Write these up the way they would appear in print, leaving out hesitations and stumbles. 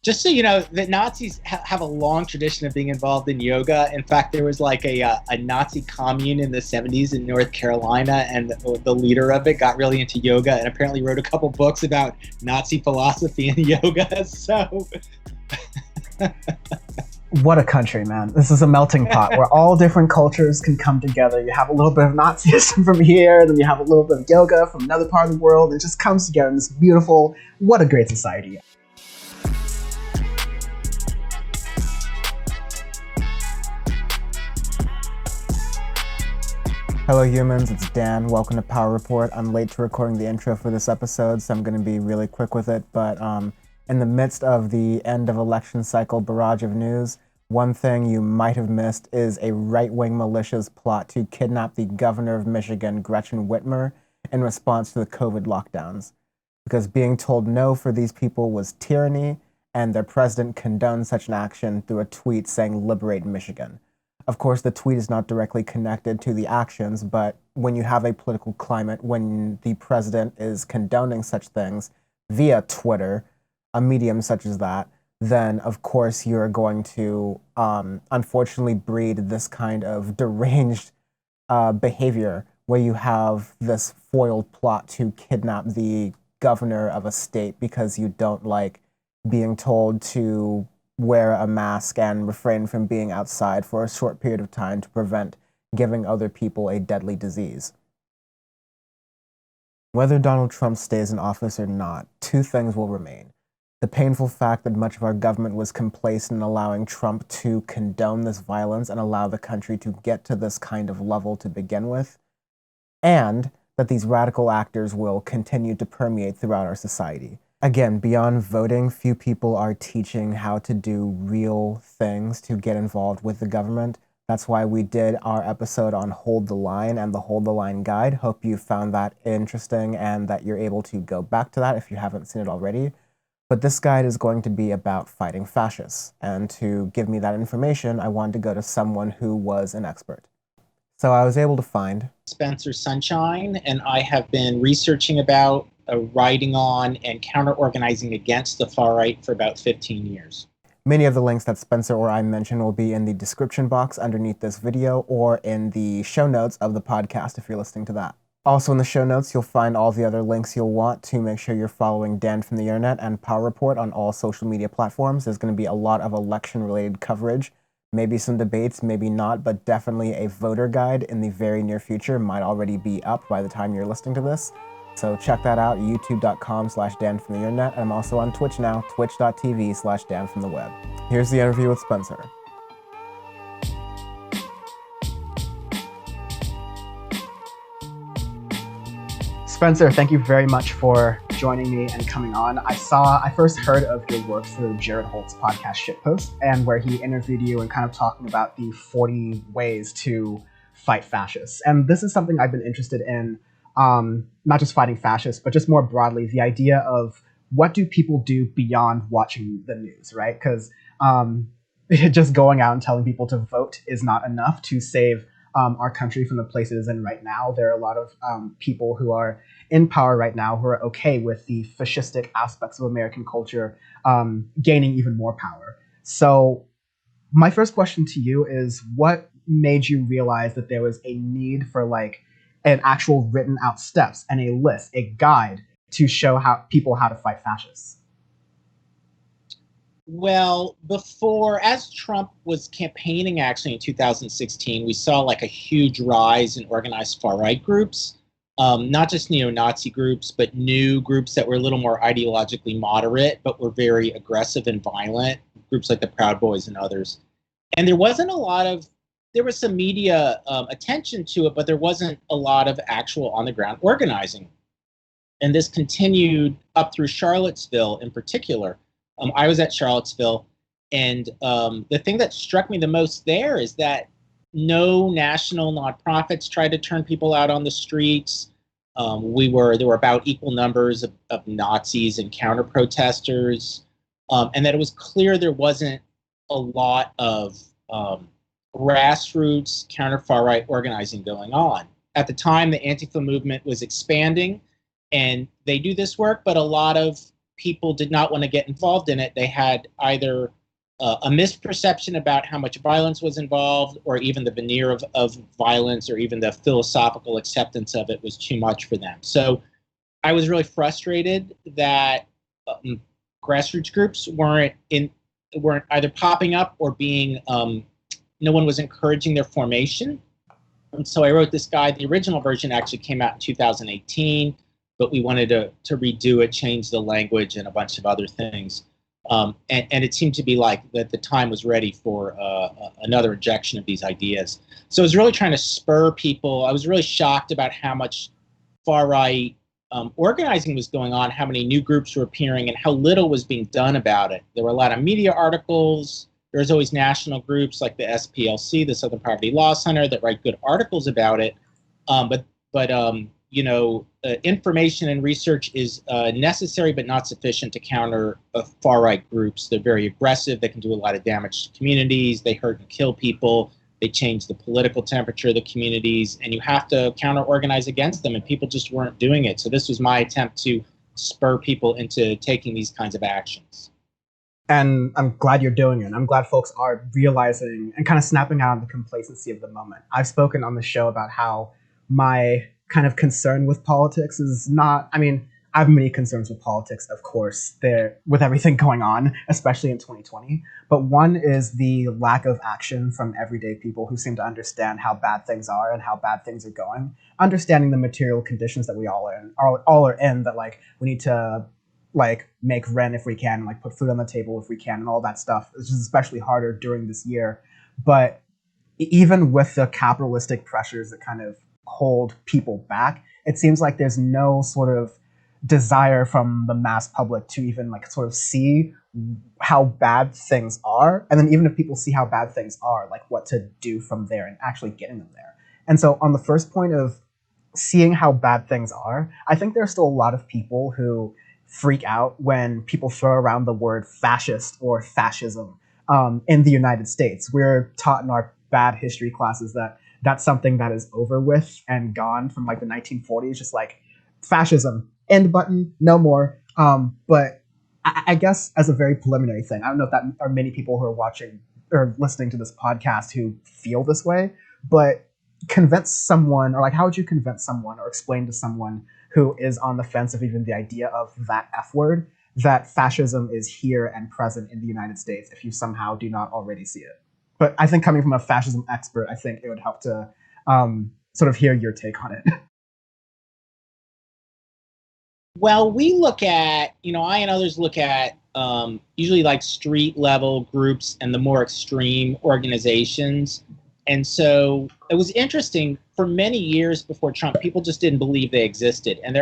Just so you know, the Nazis have a long tradition of being involved in yoga. In fact, there was like a Nazi commune in the 70s in North Carolina, and the leader of it got really into yoga and apparently wrote a couple books about Nazi philosophy and yoga. So, what a country, man. This is a melting pot where all different cultures can come together. You have a little bit of Nazism from here, then you have a little bit of yoga from another part of the world. It just comes together in this beautiful, what a great society. Hello humans, it's Dan. Welcome to Power Report. I'm late to recording the intro for this episode, so I'm going to be really quick with it. But in the midst of the end of election cycle barrage of news, one thing you might have missed is a right-wing militia's plot to kidnap the governor of Michigan, Gretchen Whitmer, in response to the COVID lockdowns. Because being told no for these people was tyranny, and their president condoned such an action through a tweet saying, "Liberate Michigan." Of course, the tweet is not directly connected to the actions, but when you have a political climate, when the president is condoning such things via Twitter, a medium such as that, then of course you're going to unfortunately breed this kind of deranged behavior where you have this foiled plot to kidnap the governor of a state because you don't like being told to wear a mask and refrain from being outside for a short period of time to prevent giving other people a deadly disease. Whether Donald Trump stays in office or not, two things will remain. The painful fact that much of our government was complacent in allowing Trump to condone this violence and allow the country to get to this kind of level to begin with, and that these radical actors will continue to permeate throughout our society. Again, beyond voting, few people are teaching how to do real things to get involved with the government. That's why we did our episode on Hold the Line and the Hold the Line Guide. Hope you found that interesting and that you're able to go back to that if you haven't seen it already. But this guide is going to be about fighting fascists. And to give me that information, I wanted to go to someone who was an expert. So I was able to find Spencer Sunshine, and I have been researching about, writing on, and counter-organizing against the far right for about 15 years. Many of the links that Spencer or I mentioned will be in the description box underneath this video or in the show notes of the podcast if you're listening to that. Also in the show notes, you'll find all the other links you'll want to make sure you're following Dan from the Internet and Power Report on all social media platforms. There's going to be a lot of election-related coverage. Maybe some debates, maybe not, but definitely a voter guide in the very near future might already be up by the time you're listening to this. So check that out, youtube.com/Dan from the Internet. And I'm also on Twitch now, twitch.tv/Dan from the web. Here's the interview with Spencer. Spencer, thank you very much for joining me and coming on. I first heard of your work through Jared Holt's podcast Shitpost, and where he interviewed you and kind of talking about the 40 ways to fight fascists. And this is something I've been interested in, not just fighting fascists, but just more broadly, the idea of what do people do beyond watching the news, right? Because just going out and telling people to vote is not enough to save our country from the place it is in right now. There are a lot of people who are in power right now who are okay with the fascistic aspects of American culture gaining even more power. So my first question to you is, what made you realize that there was a need for like an actual written out steps and a list, a guide to show how to fight fascists? Well, as Trump was campaigning actually in 2016, we saw like a huge rise in organized far-right groups, not just neo-Nazi groups, but new groups that were a little more ideologically moderate, but were very aggressive and violent, groups like the Proud Boys and others. And there was some media attention to it, but there wasn't a lot of actual on-the-ground organizing. And this continued up through Charlottesville in particular. I was at Charlottesville, and the thing that struck me the most there is that no national nonprofits tried to turn people out on the streets. There were about equal numbers of Nazis and counter-protesters, and that it was clear there wasn't a lot of grassroots counter-far-right organizing going on. At the time, the Antifa movement was expanding, and they do this work, but a lot of people did not want to get involved in it. They had either a misperception about how much violence was involved, or even the veneer of violence, or even the philosophical acceptance of it was too much for them. So I was really frustrated that grassroots groups weren't either popping up or being no one was encouraging their formation. And so I wrote this guide. The original version actually came out in 2018, but we wanted to redo it, change the language, and a bunch of other things. And it seemed to be like that the time was ready for another injection of these ideas. So I was really trying to spur people. I was really shocked about how much far-right organizing was going on, how many new groups were appearing, and how little was being done about it. There were a lot of media articles. There's always national groups like the SPLC, the Southern Poverty Law Center, that write good articles about it. But information and research is necessary but not sufficient to counter far-right groups. They're very aggressive. They can do a lot of damage to communities. They hurt and kill people. They change the political temperature of the communities, and you have to counter-organize against them, and people just weren't doing it. So this was my attempt to spur people into taking these kinds of actions. And I'm glad you're doing it. I'm glad folks are realizing and kind of snapping out of the complacency of the moment. I've spoken on the show about how my kind of concern with politics is not, I mean, I have many concerns with politics, of course, with everything going on, especially in 2020. But one is the lack of action from everyday people who seem to understand how bad things are and how bad things are going. Understanding the material conditions that we all are in, that like we need to like make rent if we can, like put food on the table if we can, and all that stuff. It's just especially harder during this year. But even with the capitalistic pressures that kind of hold people back, it seems like there's no sort of desire from the mass public to even like sort of see how bad things are, and then even if people see how bad things are, like what to do from there and actually getting them there. And so on the first point of seeing how bad things are, I think there's still a lot of people who freak out when people throw around the word fascist or fascism in the United States. We're taught in our bad history classes that that's something that is over with and gone from like the 1940s, just like fascism, end button, no more. But I guess as a very preliminary thing, I don't know if that are many people who are watching or listening to this podcast who feel this way, but convince someone, or like how would you convince someone or explain to someone who is on the fence of even the idea of that F word, that fascism is here and present in the United States if you somehow do not already see it? But I think coming from a fascism expert, I think it would help to sort of hear your take on it. Well, we look at, I and others look at usually like street level groups and the more extreme organizations. And so it was interesting, for many years before Trump, people just didn't believe they existed. And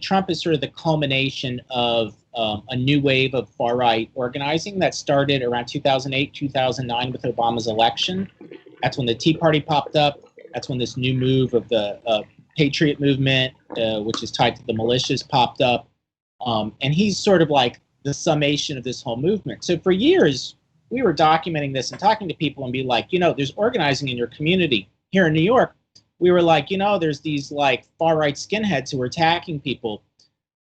Trump is sort of the culmination of a new wave of far-right organizing that started around 2008, 2009 with Obama's election. That's when the Tea Party popped up. That's when this new move of the Patriot movement, which is tied to the militias, popped up. And he's sort of like the summation of this whole movement. So for years, we were documenting this and talking to people and be like, there's organizing in your community. Here in New York, we were like, there's these like far-right skinheads who are attacking people.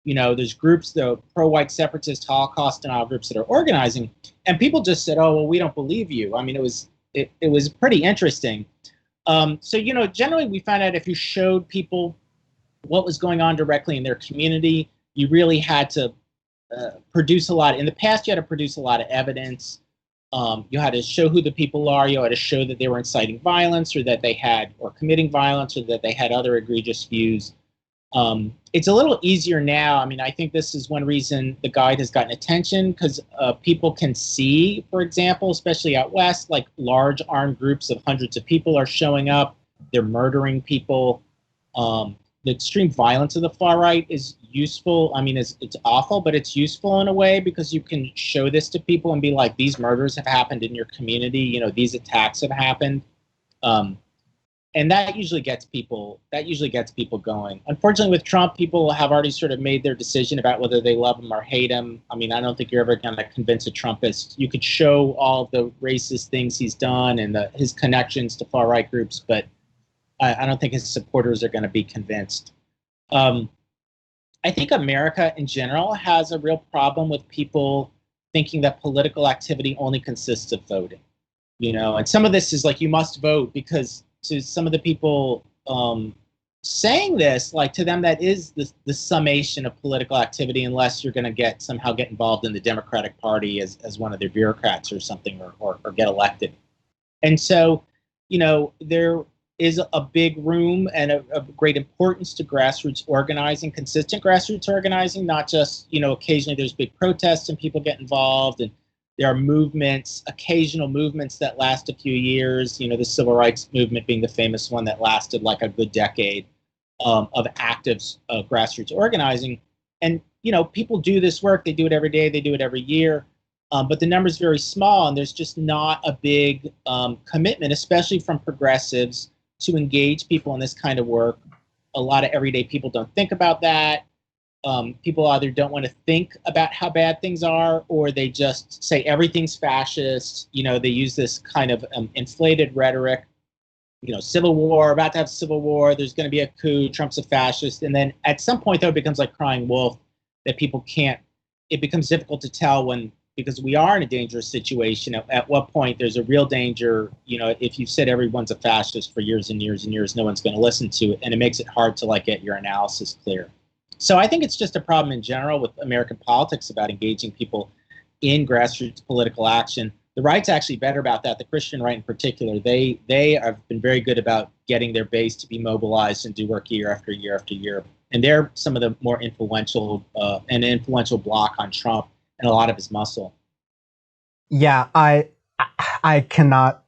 There's groups, the pro-white separatist Holocaust denial groups that are organizing. And people just said, oh, well, we don't believe you. I mean, it was pretty interesting. So, generally we found out if you showed people what was going on directly in their community, you really had to produce a lot. In the past, you had to produce a lot of evidence. You had to show who the people are. You had to show that they were inciting violence or committing violence, or that they had other egregious views. It's a little easier now. I mean, I think this is one reason the guide has gotten attention, because people can see, for example, especially out west, like large armed groups of hundreds of people are showing up. They're murdering people. The extreme violence of the far right is useful. I mean, it's awful, but it's useful in a way, because you can show this to people and be like, these murders have happened in your community. These attacks have happened. And that usually gets people going. Unfortunately, with Trump, people have already sort of made their decision about whether they love him or hate him. I mean, I don't think you're ever going to convince a Trumpist. You could show all the racist things he's done and his connections to far-right groups, but I don't think his supporters are going to be convinced. I think America in general has a real problem with people thinking that political activity only consists of voting. And some of this is like you must vote because to some of the people saying this, like to them, that is the summation of political activity, unless you're going to somehow get involved in the Democratic Party as one of their bureaucrats or something, or get elected. And so, there is a big room and of great importance to grassroots organizing, consistent grassroots organizing, not just, occasionally there's big protests and people get involved, and there are movements, occasional movements that last a few years, the civil rights movement being the famous one that lasted like a good decade of active grassroots organizing. And, people do this work, they do it every day, they do it every year. But the number is very small, and there's just not a big commitment, especially from progressives, to engage people in this kind of work. A lot of everyday people don't think about that. People either don't want to think about how bad things are, or they just say everything's fascist. They use this kind of inflated rhetoric. Civil war, about to have civil war, there's going to be a coup, Trump's a fascist. And then at some point, though, it becomes like crying wolf, that people can't, it becomes difficult to tell because we are in a dangerous situation. At what point there's a real danger, if you've said everyone's a fascist for years and years and years, no one's going to listen to it. And it makes it hard to get your analysis clear. So I think it's just a problem in general with American politics about engaging people in grassroots political action. The right's actually better about that. The Christian right in particular, they have been very good about getting their base to be mobilized and do work year after year after year. And they're some of the more influential bloc on Trump and a lot of his muscle. Yeah, I cannot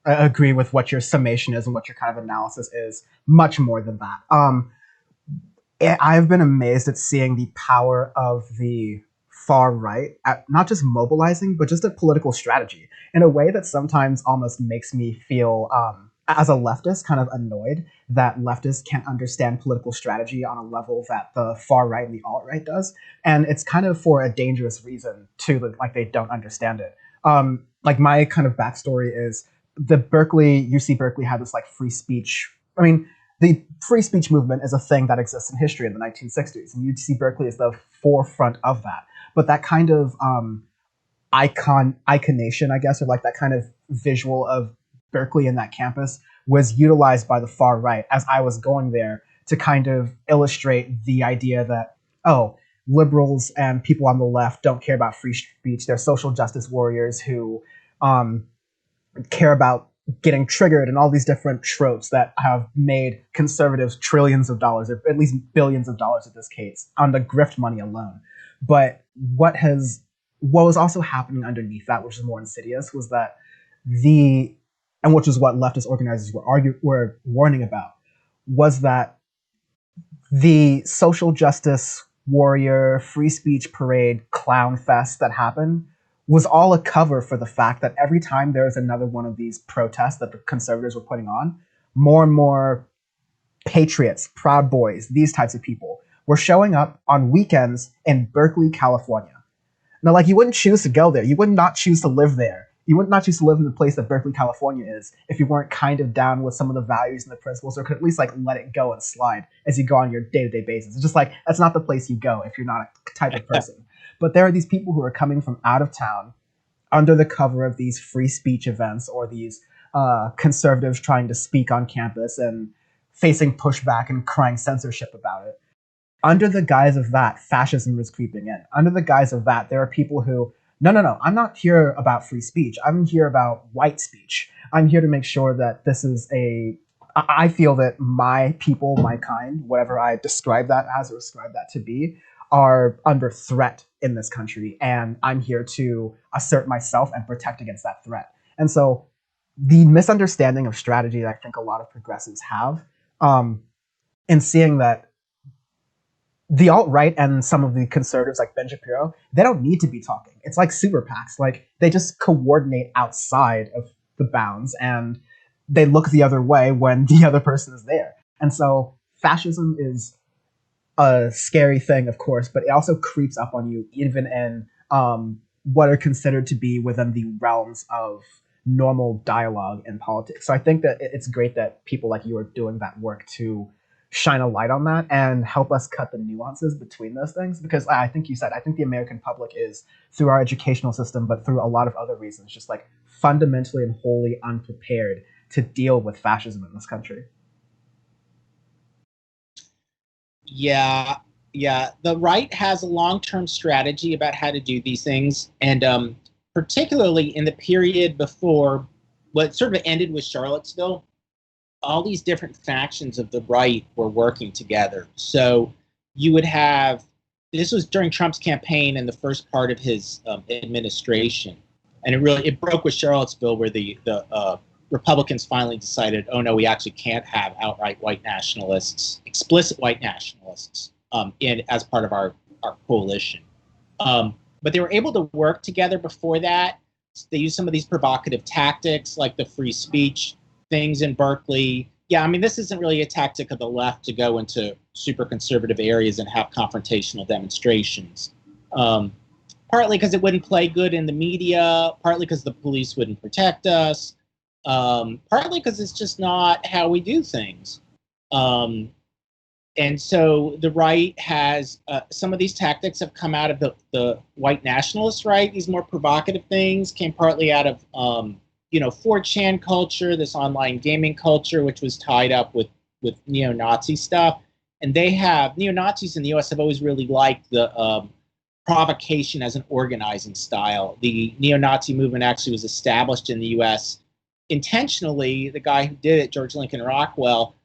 agree with what your summation is and what your kind of analysis is much more than that. I've been amazed at seeing the power of the far right at not just mobilizing, but just at political strategy in a way that sometimes almost makes me feel, as a leftist, kind of annoyed that leftists can't understand political strategy on a level that the far right and the alt-right does. And it's kind of for a dangerous reason too, like they don't understand it. Like my kind of backstory is UC Berkeley had this like free speech. I mean, the free speech movement is a thing that exists in history in the 1960s, and UC Berkeley is the forefront of that. But that kind of iconation, I guess, or like that kind of visual of Berkeley and that campus was utilized by the far right as I was going there to kind of illustrate the idea that, liberals and people on the left don't care about free speech. They're social justice warriors who care about getting triggered, and all these different tropes that have made conservatives trillions of dollars, or at least billions of dollars in this case, on the grift money alone. But what was also happening underneath that, which is more insidious, was that and which is what leftist organizers were warning about, was that the social justice warrior free speech parade clown fest that happened was all a cover for the fact that every time there was another one of these protests that the conservatives were putting on, more and more patriots, Proud Boys, these types of people were showing up on weekends in Berkeley, California. Now, you wouldn't choose to go there. You would not choose to live there. You would not choose to live in the place that Berkeley, California is if you weren't kind of down with some of the values and the principles, or could at least let it go and slide as you go on your day-to-day basis. It's just that's not the place you go if you're not a type of person. But there are these people who are coming from out of town under the cover of these free speech events, or these conservatives trying to speak on campus and facing pushback and crying censorship about it. Under the guise of that, fascism is creeping in. Under the guise of that, there are people who, no, I'm not here about free speech. I'm here about white speech. I'm here to make sure that this is I feel that my people, my kind, whatever I describe that as or ascribe that to be, are under threat in this country. And I'm here to assert myself and protect against that threat. And so the misunderstanding of strategy that I think a lot of progressives have, in seeing that the alt-right and some of the conservatives like Ben Shapiro, they don't need to be talking. It's like super PACs. They just coordinate outside of the bounds, and they look the other way when the other person is there. And so fascism is a scary thing, of course, but it also creeps up on you even in what are considered to be within the realms of normal dialogue in politics. So I think that it's great that people like you are doing that work to shine a light on that and help us cut the nuances between those things. Because I think you said, I think the American public is, through our educational system, but through a lot of other reasons, just like fundamentally and wholly unprepared to deal with fascism in this country. Yeah, yeah. The right has a long-term strategy about how to do these things, and particularly in the period before what sort of ended with Charlottesville, all these different factions of the right were working together. So you would have, this was during Trump's campaign and the first part of his administration, and it broke with Charlottesville, where the Republicans finally decided, oh no, we actually can't have outright white nationalists, explicit white nationalists, as part of our coalition. But they were able to work together before that. They used some of these provocative tactics, like the free speech things in Berkeley. Yeah, I mean, this isn't really a tactic of the left to go into super conservative areas and have confrontational demonstrations. Partly because it wouldn't play good in the media, partly because the police wouldn't protect us, partly because it's just not how we do things. And so the right has, some of these tactics have come out of the white nationalist right. These more provocative things came partly out of, 4chan culture, this online gaming culture, which was tied up with neo-Nazi stuff. And neo-Nazis in the US have always really liked the provocation as an organizing style. The neo-Nazi movement actually was established in the US intentionally. The guy who did it, George Lincoln Rockwell,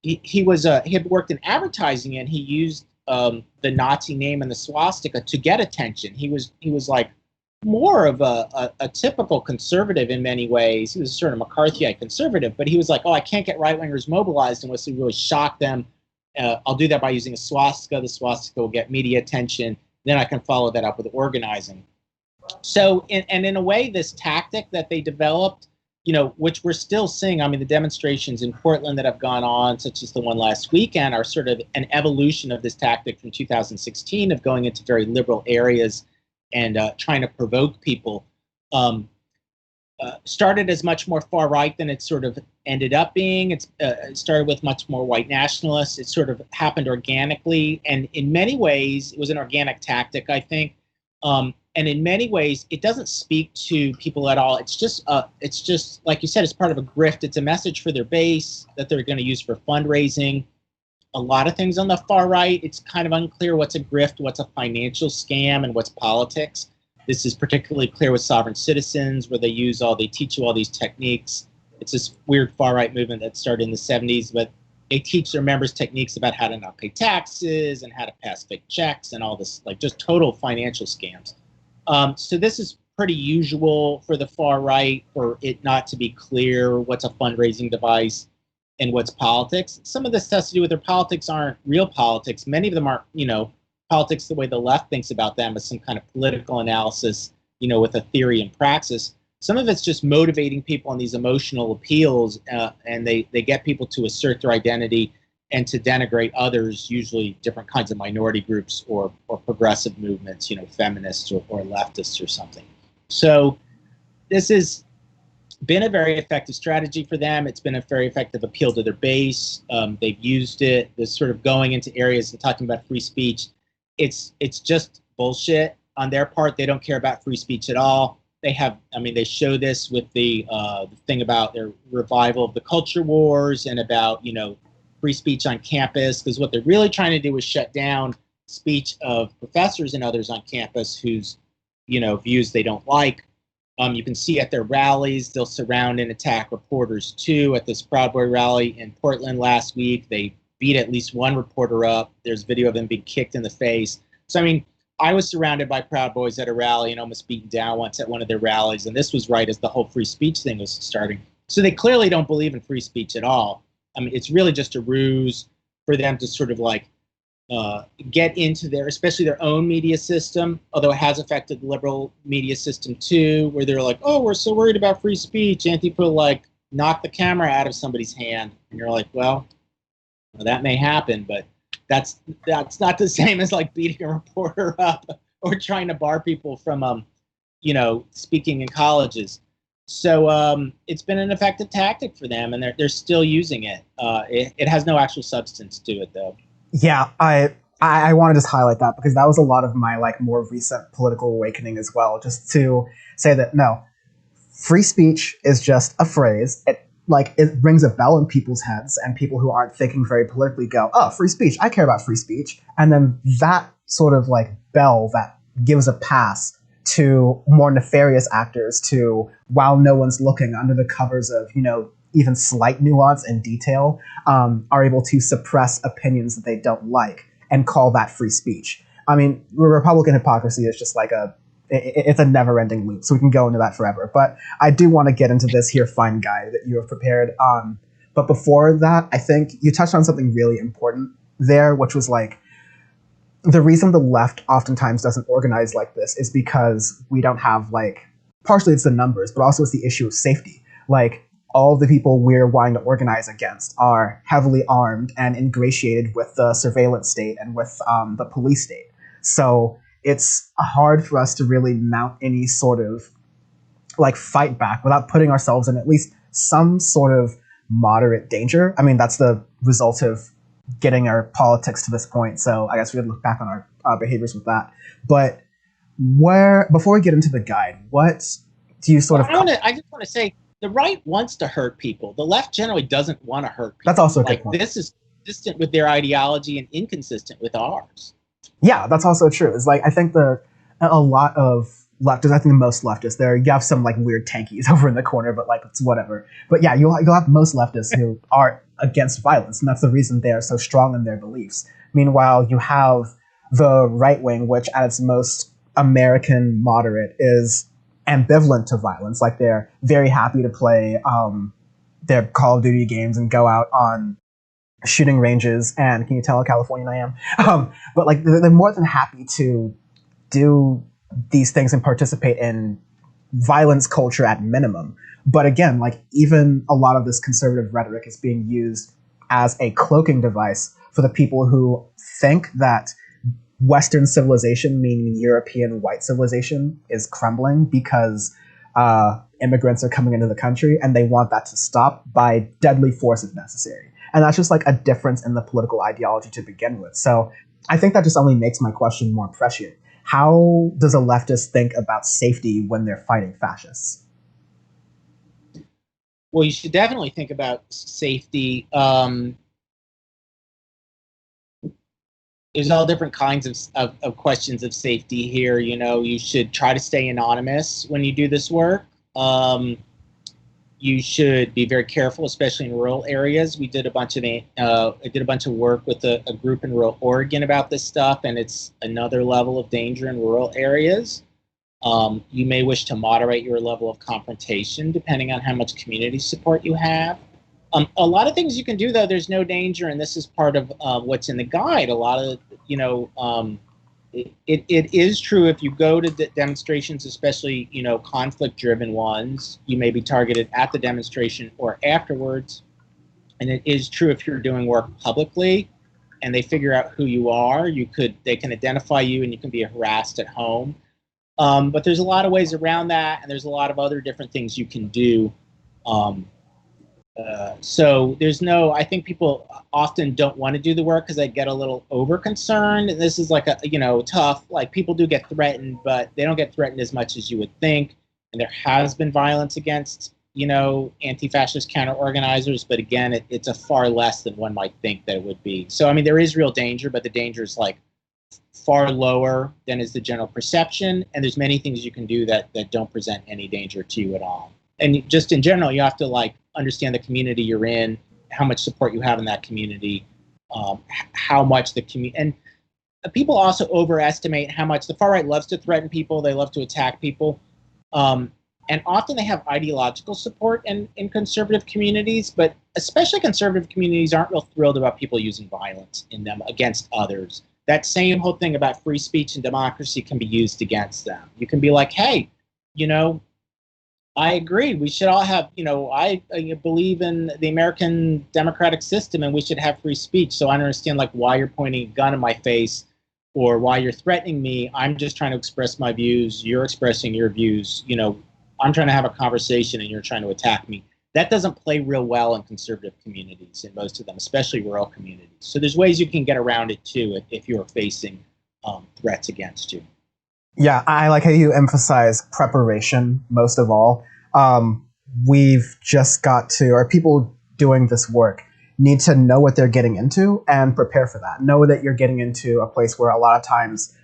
he had worked in advertising, and he used the Nazi name and the swastika to get attention. He was like more of a typical conservative in many ways. He was sort of McCarthyite conservative, but he was like, oh, I can't get right-wingers mobilized unless we really shock them. I'll do that by using a swastika. The swastika will get media attention. Then I can follow that up with organizing. So, in a way, this tactic that they developed, which we're still seeing. I mean, the demonstrations in Portland that have gone on, such as the one last weekend, are sort of an evolution of this tactic from 2016 of going into very liberal areas and trying to provoke people. Started as much more far right than it sort of ended up being. It started with much more white nationalists. It sort of happened organically, and in many ways, it was an organic tactic, I think. And in many ways, it doesn't speak to people at all. It's just like you said, it's part of a grift. It's a message for their base that they're going to use for fundraising. A lot of things on the far right, it's kind of unclear what's a grift, what's a financial scam, and what's politics. This is particularly clear with Sovereign Citizens, where they teach you all these techniques. It's this weird far right movement that started in the 70s, but they teach their members techniques about how to not pay taxes and how to pass fake checks and all this, like just total financial scams. So this is pretty usual for the far right, for it not to be clear what's a fundraising device and what's politics. Some of this has to do with their politics aren't real politics. Many of them aren't, politics the way the left thinks about them as some kind of political analysis, with a theory and praxis. Some of it's just motivating people on these emotional appeals, and they get people to assert their identity and to denigrate others, usually different kinds of minority groups or progressive movements, feminists or leftists or something. So this has been a very effective strategy for them. It's been a very effective appeal to their base. They've used it, this sort of going into areas and talking about free speech. It's just bullshit on their part. They don't care about free speech at all. They show this with the thing about their revival of the culture wars and about, free speech on campus, because what they're really trying to do is shut down speech of professors and others on campus whose, views they don't like. You can see at their rallies, they'll surround and attack reporters too. At this Proud Boy rally in Portland last week, they beat at least one reporter up. There's video of him being kicked in the face. So, I was surrounded by Proud Boys at a rally and almost beaten down once at one of their rallies. And this was right as the whole free speech thing was starting. So they clearly don't believe in free speech at all. It's really just a ruse for them to sort of get into especially their own media system, although it has affected the liberal media system too, where they're like, oh, we're so worried about free speech. Antifa knock the camera out of somebody's hand. And you're like, well, that may happen, but that's not the same as beating a reporter up or trying to bar people from, speaking in colleges. So it's been an effective tactic for them, and they're still using it. It has no actual substance to it, though. Yeah, I want to just highlight that because that was a lot of my like more recent political awakening as well. Just to say that no, free speech is just a phrase. It rings a bell in people's heads, and people who aren't thinking very politically go, "Oh, free speech! I care about free speech." And then that sort of like bell that gives a pass to more nefarious actors to, while no one's looking, under the covers of even slight nuance and detail, are able to suppress opinions that they don't like and call that free speech. I mean, Republican hypocrisy is just like it's a never-ending loop, so we can go into that forever. But I do want to get into this here fine guide that you have prepared. But before that, I think you touched on something really important there, which was like the reason the left oftentimes doesn't organize like this is because we don't have partially it's the numbers, but also it's the issue of safety. Like all of the people we're wanting to organize against are heavily armed and ingratiated with the surveillance state and with the police state. So it's hard for us to really mount any sort of fight back without putting ourselves in at least some sort of moderate danger. I mean, that's the result of getting our politics to this point. So I guess we would look back on our behaviors with that. But before we get into the guide, what do you sort of... I just want to say, the right wants to hurt people. The left generally doesn't want to hurt people. That's also a good point. This is consistent with their ideology and inconsistent with ours. Yeah, that's also true. It's I think a lot of leftists, I think most leftists, you have some weird tankies over in the corner, but it's whatever. But yeah, you'll have most leftists who are against violence, and that's the reason they are so strong in their beliefs. Meanwhile, you have the right wing, which at its most American moderate is ambivalent to violence. They're very happy to play their Call of Duty games and go out on shooting ranges, and can you tell how Californian I am? But they're more than happy to do these things and participate in violence culture at minimum. But again, even a lot of this conservative rhetoric is being used as a cloaking device for the people who think that Western civilization, meaning European white civilization, is crumbling because immigrants are coming into the country, and they want that to stop by deadly force if necessary. And that's just a difference in the political ideology to begin with. So I think that just only makes my question more prescient. How does a leftist think about safety when they're fighting fascists? Well, you should definitely think about safety. There's all different kinds of questions of safety here. You should try to stay anonymous when you do this work. You should be very careful, especially in rural areas. I did a bunch of work with a group in rural Oregon about this stuff, and it's another level of danger in rural areas. You may wish to moderate your level of confrontation depending on how much community support you have. A lot of things you can do, though, there's no danger, and this is part of what's in the guide. A lot of, it is true if you go to demonstrations, especially, conflict-driven ones, you may be targeted at the demonstration or afterwards. And it is true if you're doing work publicly and they figure out who you are, they can identify you and you can be harassed at home. But there's a lot of ways around that, and there's a lot of other different things you can do. So I think people often don't want to do the work because they get a little over concerned. And this is tough, people do get threatened, but they don't get threatened as much as you would think. And there has been violence against, anti-fascist counter-organizers, but again, it's a far less than one might think that it would be. So, I mean, there is real danger, but the danger is far lower than is the general perception. And there's many things you can do that don't present any danger to you at all. And just in general, you have to understand the community you're in, how much support you have in that community, how much the community, and people also overestimate how much the far right loves to threaten people. They love to attack people. And often they have ideological support in conservative communities, but especially conservative communities aren't real thrilled about people using violence in them against others. That same whole thing about free speech and democracy can be used against them. You can be like, hey, I agree. We should all have, I believe in the American democratic system and we should have free speech. So I don't understand why you're pointing a gun in my face or why you're threatening me. I'm just trying to express my views. You're expressing your views. I'm trying to have a conversation and you're trying to attack me. That doesn't play real well in conservative communities, in most of them, especially rural communities. So there's ways you can get around it too if you're facing threats against you. Yeah, I like how you emphasize preparation most of all. We've just got to, or people doing this work need to know what they're getting into and prepare for that. Know that you're getting into a place where a lot of times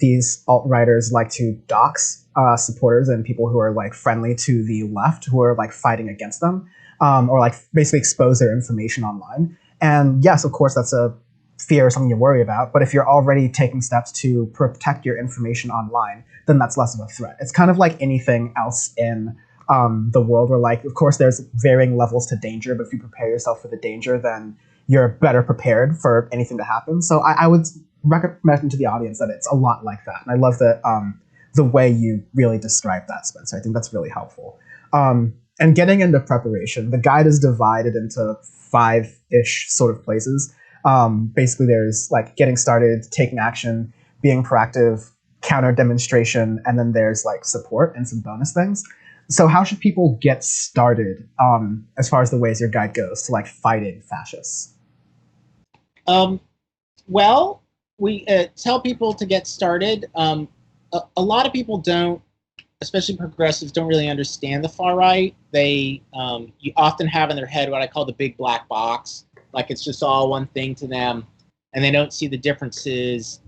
these alt-righters like to dox supporters and people who are like friendly to the left, who are like fighting against them, or like basically expose their information online. And yes, of course, that's a fear or something you worry about. But if you're already taking steps to protect your information online, then that's less of a threat. It's kind of like anything else in the world where, like, of course, there's varying levels to danger, but if you prepare yourself for the danger, then you're better prepared for anything to happen. So I would recommend to the audience that it's a lot like that. And I love that the way you really describe that, Spencer. I think that's really helpful. And getting into preparation, the guide is divided into 5-ish sort of places. Basically, there's like getting started, taking action, being proactive, counter demonstration, and then there's like support and some bonus things. So how should people get started as far as the ways your guide goes to like fighting fascists? Well, we tell people to get started. A lot of people don't, especially progressives, don't really understand the far right. They you often have in their head what I call the big black box. Like it's just all one thing to them, and they don't see the differences.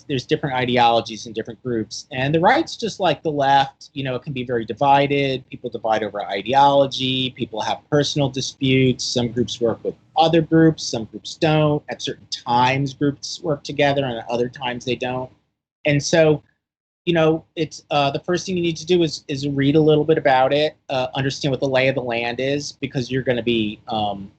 There's different ideologies in different groups, and the right's just like the left. It can be very divided. People divide over ideology. People have personal disputes. Some groups work with other groups. Some groups don't. At certain times, groups work together, and at other times they don't. And so, it's the first thing you need to do is read a little bit about it, understand what the lay of the land is, because you're going to be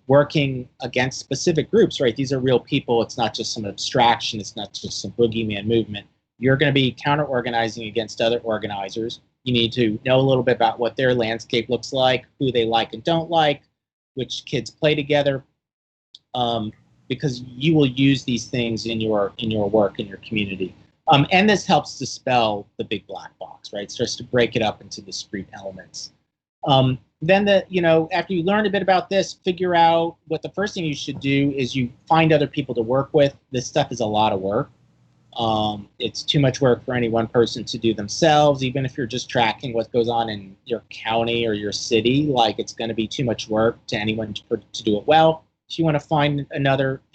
working against specific groups, right? These are real people. It's not just some abstraction. It's not just some boogeyman movement. You're going to be counter-organizing against other organizers. You need to know a little bit about what their landscape looks like, who they like and don't like, which kids play together, because you will use these things in your work, in your community. And this helps dispel the big black box, right? It starts to break it up into discrete elements. Then after you learn a bit about this, figure out what the first thing you should do is you find other people to work with. This stuff is a lot of work. It's too much work for any one person to do themselves, even if you're just tracking what goes on in your county or your city. Like, it's going to be too much work to anyone to do it well. So you want to find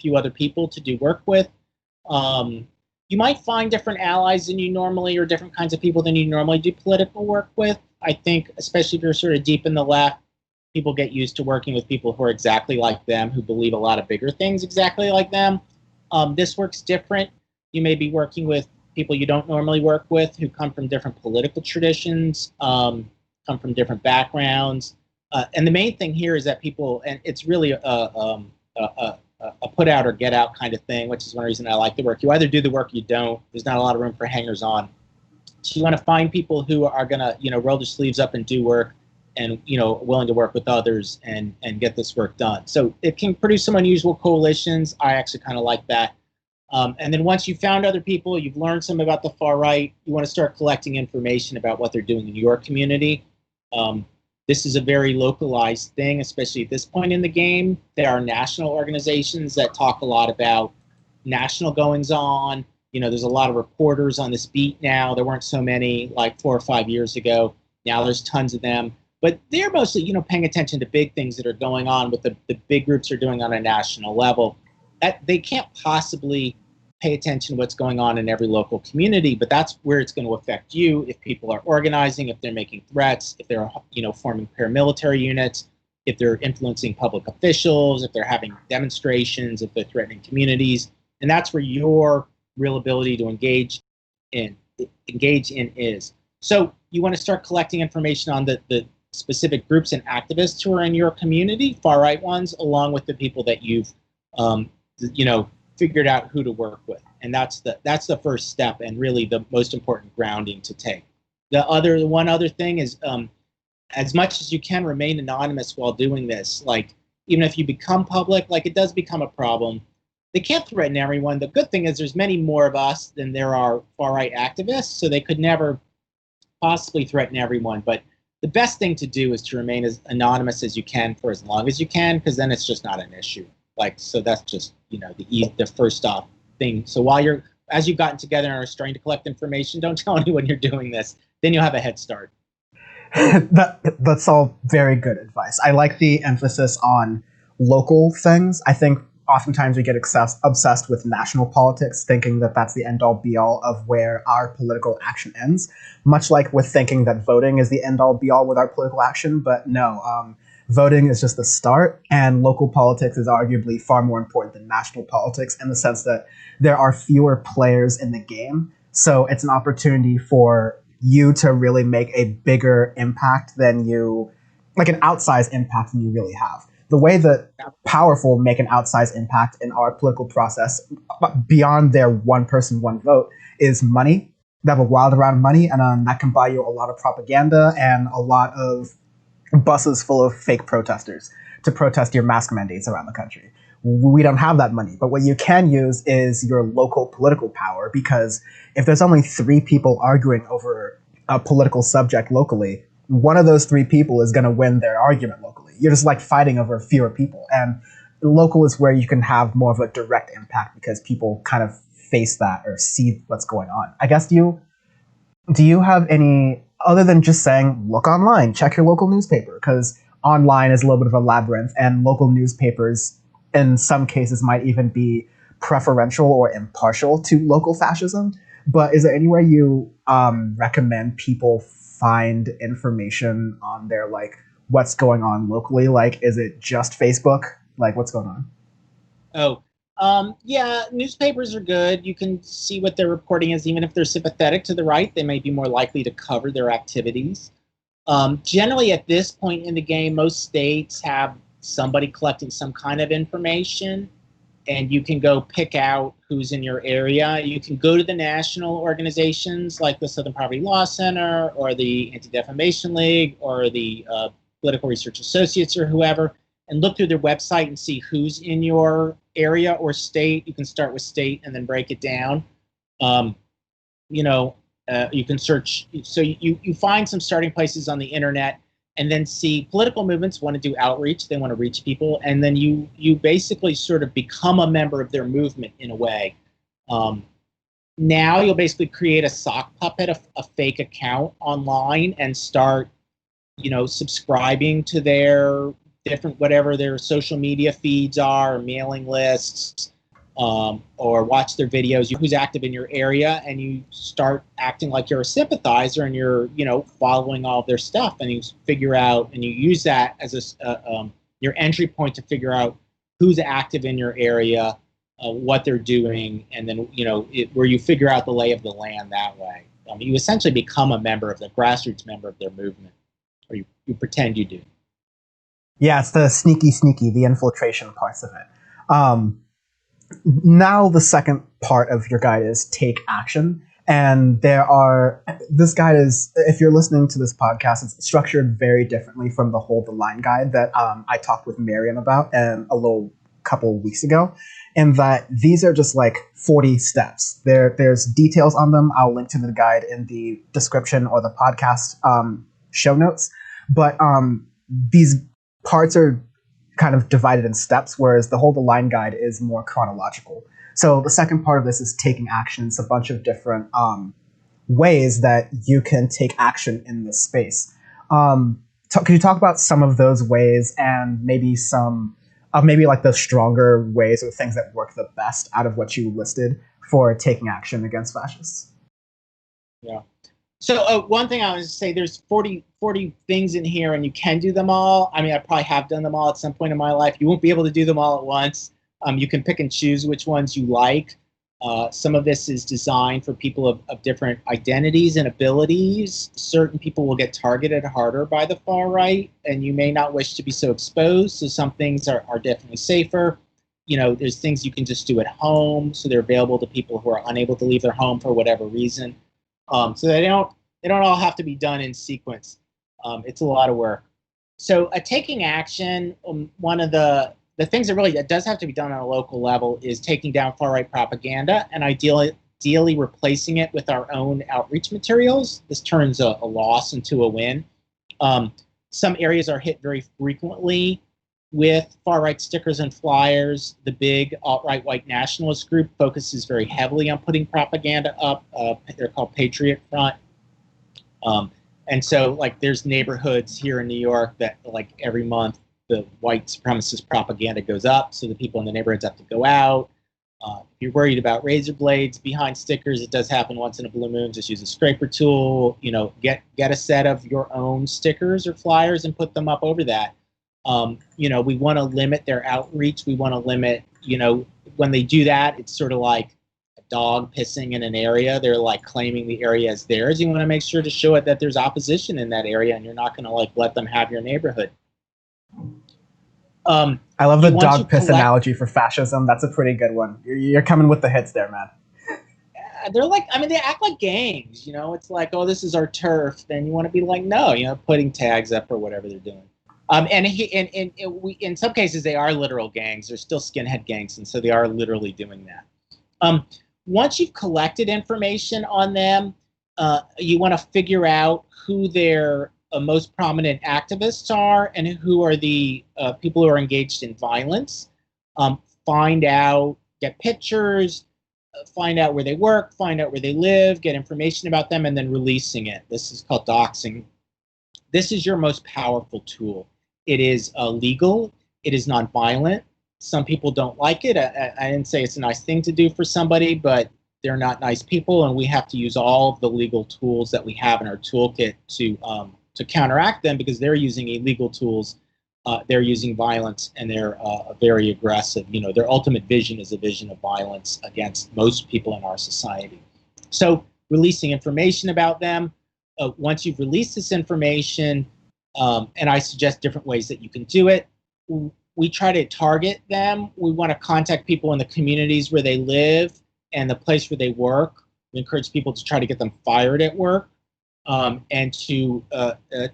few other people to do work with. You might find different allies than you normally, or different kinds of people than you normally do political work with. I think, especially if you're sort of deep in the left, people get used to working with people who are exactly like them, who believe a lot of bigger things exactly like them. This works different. You may be working with people you don't normally work with, who come from different political traditions, come from different backgrounds. And the main thing here is that people, and it's really a put out or get out kind of thing, which is one reason I like the work. You either do the work or you don't. There's not a lot of room for hangers on. So you want to find people who are going to, roll their sleeves up and do work, and, willing to work with others and get this work done. So it can produce some unusual coalitions. I actually kind of like that. And then once you've found other people, you've learned some about the far right, you want to start collecting information about what they're doing in your community. This is a very localized thing, especially at this point in the game. There are national organizations that talk a lot about national goings on. There's a lot of reporters on this beat now. There weren't so many like 4 or 5 years ago. Now there's tons of them. But they're mostly, paying attention to big things that are going on, what the big groups are doing on a national level. That they can't possibly pay attention to what's going on in every local community, but that's where it's going to affect you if people are organizing, if they're making threats, if they're, forming paramilitary units, if they're influencing public officials, if they're having demonstrations, if they're threatening communities. And that's where your real ability to engage in is. So you want to start collecting information on the specific groups and activists who are in your community, far-right ones, along with the people that you've, figured out who to work with. And that's the first step, and really the most important grounding to take. The one other thing is, as much as you can, remain anonymous while doing this. Like, even if you become public, like, it does become a problem. They can't threaten everyone. The good thing is there's many more of us than there are far-right activists, so they could never possibly threaten everyone. But the best thing to do is to remain as anonymous as you can for as long as you can, because then it's just not an issue. Like, so that's just, the first off thing. So as you've gotten together and are starting to collect information, don't tell anyone you're doing this. Then you'll have a head start. That's all very good advice. I like the emphasis on local things. I think oftentimes we get obsessed with national politics, thinking that that's the end-all be-all of where our political action ends, much like with thinking that voting is the end-all be-all with our political action. But no, voting is just the start, and local politics is arguably far more important than national politics in the sense that there are fewer players in the game. So it's an opportunity for you to really make a bigger impact than like an outsized impact than you really have. The way that powerful make an outsized impact in our political process beyond their one person, one vote is money. They have a wild amount of money, and that can buy you a lot of propaganda and a lot of buses full of fake protesters to protest your mask mandates around the country. We don't have that money, but what you can use is your local political power, because if there's only 3 people arguing over a political subject locally, one of those 3 people is going to win their argument locally. You're just like fighting over fewer people, and local is where you can have more of a direct impact because people kind of face that or see what's going on. I guess, do you have any, other than just saying, look online, check your local newspaper, because online is a little bit of a labyrinth, and local newspapers in some cases might even be preferential or impartial to local fascism. But is there anywhere you recommend people find information on their, like, what's going on locally? Like, is it just Facebook? Like, what's going on? Yeah, newspapers are good. You can see what their reporting is. Even if they're sympathetic to the right, they may be more likely to cover their activities. Generally, at this point in the game, most states have somebody collecting some kind of information, and you can go pick out who's in your area. You can go to the national organizations like the Southern Poverty Law Center or the Anti-Defamation League or the Political Research Associates or whoever, and look through their website and see who's in your area or state. You can start with state and then break it down. You can search. So you find some starting places on the internet, and then see political movements want to do outreach. They want to reach people. And then you basically sort of become a member of their movement in a way. Now you'll basically create a sock puppet, a fake account online, and start, subscribing to their different, whatever their social media feeds are, or mailing lists, or watch their videos, who's active in your area, and you start acting like you're a sympathizer, and you're, following all of their stuff, and you figure out, and you use that as your entry point to figure out who's active in your area, what they're doing, and then, where you figure out the lay of the land that way. You essentially become a member of the grassroots member of their movement, or you pretend you do. Yeah, it's the sneaky, the infiltration parts of it. Now the second part of your guide is take action. And this guide is, if you're listening to this podcast, it's structured very differently from the Hold the Line guide that I talked with Miriam about a couple weeks ago, in that these are just like 40 steps. There's details on them. I'll link to the guide in the description or the podcast show notes. But these parts are kind of divided in steps, whereas the Hold the Line guide is more chronological. So the second part of this is taking action. It's a bunch of different ways that you can take action in this space. Could you talk about some of those ways, and maybe maybe like the stronger ways or things that work the best out of what you listed for taking action against fascists? Yeah. So one thing I was to say, there's 40 things in here, and you can do them all. I mean, I probably have done them all at some point in my life. You won't be able to do them all at once. You can pick and choose which ones you like. Some of this is designed for people of different identities and abilities. Certain people will get targeted harder by the far right, and you may not wish to be so exposed. So some things are definitely safer. There's things you can just do at home, so they're available to people who are unable to leave their home for whatever reason. So they don't all have to be done in sequence. It's a lot of work. So taking action, one of the things that does have to be done on a local level is taking down far-right propaganda, and ideally replacing it with our own outreach materials. This turns a loss into a win. Some areas are hit very frequently with far-right stickers and flyers. The big alt-right white nationalist group focuses very heavily on putting propaganda up. They're called Patriot Front. And so, like, there's neighborhoods here in New York that, like, every month the white supremacist propaganda goes up, so the people in the neighborhoods have to go out. If you're worried about razor blades behind stickers, it does happen once in a blue moon. Just use a scraper tool. You know, get a set of your own stickers or flyers and put them up over that. You know, we want to limit their outreach. We want to limit, you know, when they do that, it's sort of like a dog pissing in an area. They're like claiming the area as theirs. You want to make sure to show it that there's opposition in that area, and you're not going to like let them have your neighborhood. I love the dog piss analogy for fascism. That's a pretty good one. You're coming with the hits there, man. They're like, I mean, they act like gangs, you know. It's like, oh, this is our turf. Then you want to be like, no, you know, putting tags up or whatever they're doing. And in some cases, they are literal gangs. They're still skinhead gangs, and so they are literally doing that. Once you've collected information on them, you want to figure out who their most prominent activists are and who are the people who are engaged in violence. Find out, get pictures, find out where they work, find out where they live, get information about them, and then releasing it. This is called doxing. This is your most powerful tool. It is legal. It is nonviolent. Some people don't like it. I didn't say it's a nice thing to do for somebody, but they're not nice people, and we have to use all of the legal tools that we have in our toolkit to counteract them, because they're using illegal tools. They're using violence, and they're very aggressive. You know, their ultimate vision is a vision of violence against most people in our society. So releasing information about them. Once you've released this information, and I suggest different ways that you can do it, we try to target them. We want to contact people in the communities where they live and the place where they work. We encourage people to try to get them fired at work, and to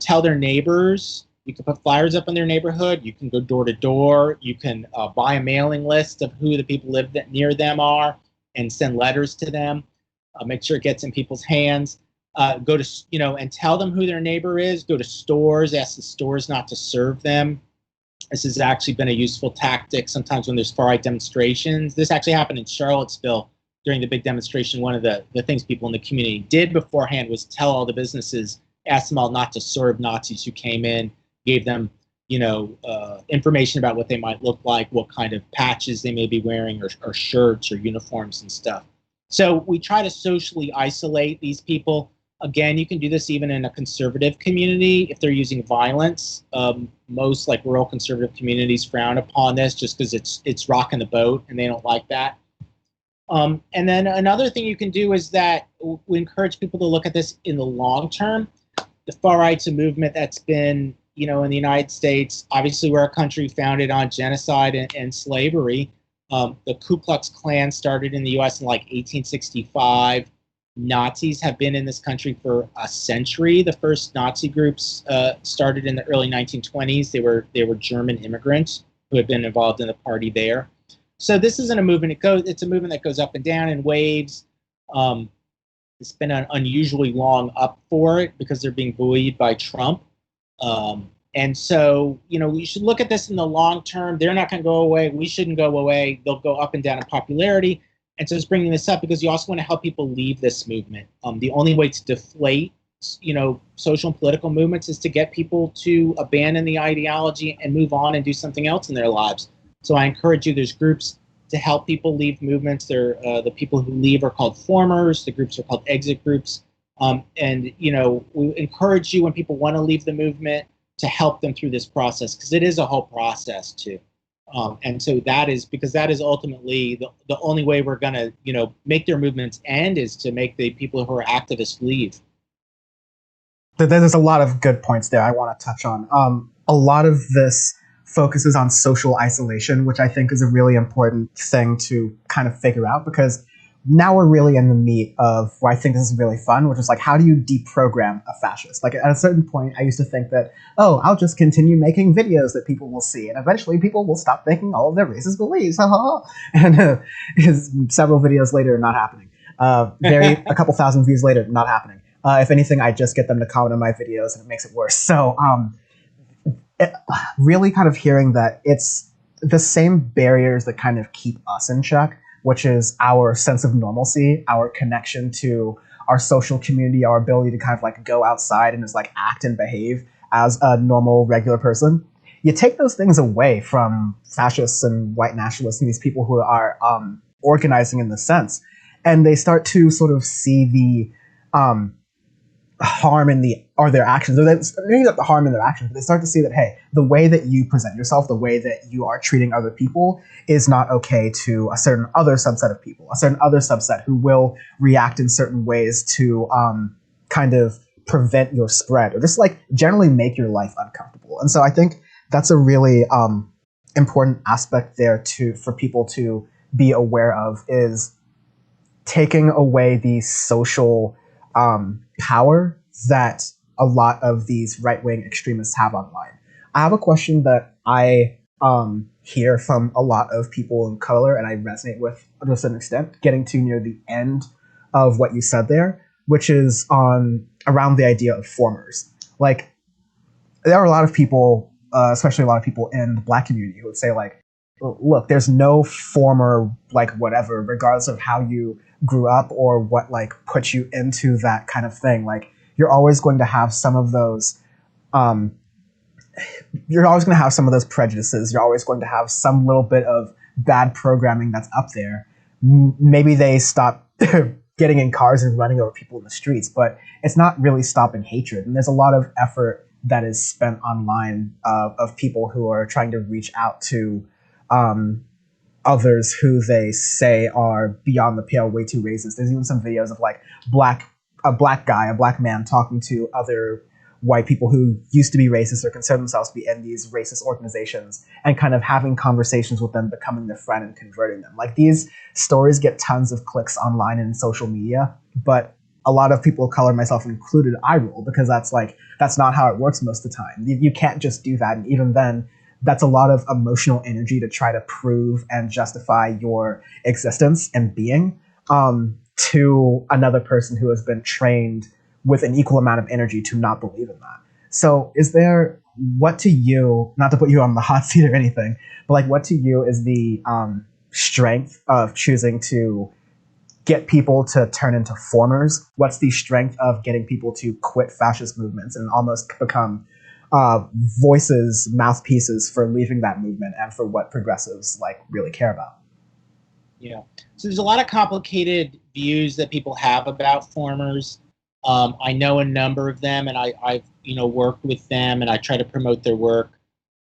tell their neighbors. You can put flyers up in their neighborhood. You can go door to door. You can buy a mailing list of who the people live that near them are and send letters to them. Make sure it gets in people's hands. Go to, you know, and tell them who their neighbor is. Go to stores, ask the stores not to serve them. This has actually been a useful tactic sometimes when there's far-right demonstrations. This actually happened in Charlottesville during the big demonstration. One of the things people in the community did beforehand was tell all the businesses, ask them all not to serve Nazis who came in, gave them, you know, information about what they might look like, what kind of patches they may be wearing, or shirts or uniforms and stuff. So we try to socially isolate these people. Again, you can do this even in a conservative community if they're using violence. Most like rural conservative communities frown upon this just because it's rocking the boat and they don't like that. And then another thing you can do is that we encourage people to look at this in the long term. The far right's a movement that's been, you know, in the United States. Obviously, we're a country founded on genocide and slavery. The Ku Klux Klan started in the U.S. in like 1865. Nazis have been in this country for a century. The first Nazi groups started in the early 1920s. They were German immigrants who had been involved in the party there. So this isn't a movement. It's a movement that goes up and down in waves. It's been an unusually long up for it because they're being buoyed by Trump. And so, you know, we should look at this in the long term. They're not going to go away. We shouldn't go away. They'll go up and down in popularity. And so it's bringing this up because you also want to help people leave this movement. The only way to deflate, you know, social and political movements is to get people to abandon the ideology and move on and do something else in their lives. So I encourage you, there's groups to help people leave movements. The people who leave are called formers. The groups are called exit groups. And, you know, we encourage you when people want to leave the movement to help them through this process, because it is a whole process too. And so that is because that is ultimately the only way we're going to, you know, make their movements end is to make the people who are activists leave. There's a lot of good points there I want to touch on. A lot of this focuses on social isolation, which I think is a really important thing to kind of figure out, because now we're really in the meat of where I think this is really fun, which is like, how do you deprogram a fascist? Like at a certain point, I used to think that, oh, I'll just continue making videos that people will see, and eventually people will stop thinking all of their racist beliefs. And several videos later, not happening. A couple thousand views later, not happening. If anything, I just get them to comment on my videos, and it makes it worse. So really kind of hearing that it's the same barriers that kind of keep us in check, which is our sense of normalcy, our connection to our social community, our ability to kind of like go outside and just like act and behave as a normal, regular person. You take those things away from fascists and white nationalists and these people who are organizing in the sense, and they start to sort of see the harm in their actions, or maybe not the harm in their actions, but they start to see that, hey, the way that you present yourself, the way that you are treating other people is not okay to a certain other subset of people, a certain other subset who will react in certain ways to kind of prevent your spread, or just like generally make your life uncomfortable. And so I think that's a really important aspect there for people to be aware of, is taking away the social power that a lot of these right-wing extremists have online. I have a question that I hear from a lot of people of color, and I resonate with to a certain extent, getting to near the end of what you said there, which is around the idea of formers. Like, there are a lot of people, especially a lot of people in the Black community, who would say, like, look, there's no former, like, whatever, regardless of how you grew up or what, like, put you into that kind of thing. Like, you're always going to have some of those, you're always going to have some of those prejudices. You're always going to have some little bit of bad programming that's up there. Maybe they stop getting in cars and running over people in the streets, but it's not really stopping hatred. And there's a lot of effort that is spent online of people who are trying to reach out to others who they say are beyond the pale, way too racist. There's even some videos of like a black man talking to other white people who used to be racist or consider themselves to be in these racist organizations, and kind of having conversations with them, becoming their friend and converting them. Like, these stories get tons of clicks online and in social media, but a lot of people of color, myself included, eye roll, because that's not how it works most of the time. You can't just do that. And even then, that's a lot of emotional energy to try to prove and justify your existence and being to another person who has been trained with an equal amount of energy to not believe in that. So what to you, not to put you on the hot seat or anything, but like, what to you is the strength of choosing to get people to turn into formers? What's the strength of getting people to quit fascist movements and almost become voices, mouthpieces for leaving that movement and for what progressives like really care about? Yeah. So there's a lot of complicated views that people have about formers. I know a number of them, and I've worked with them, and I try to promote their work.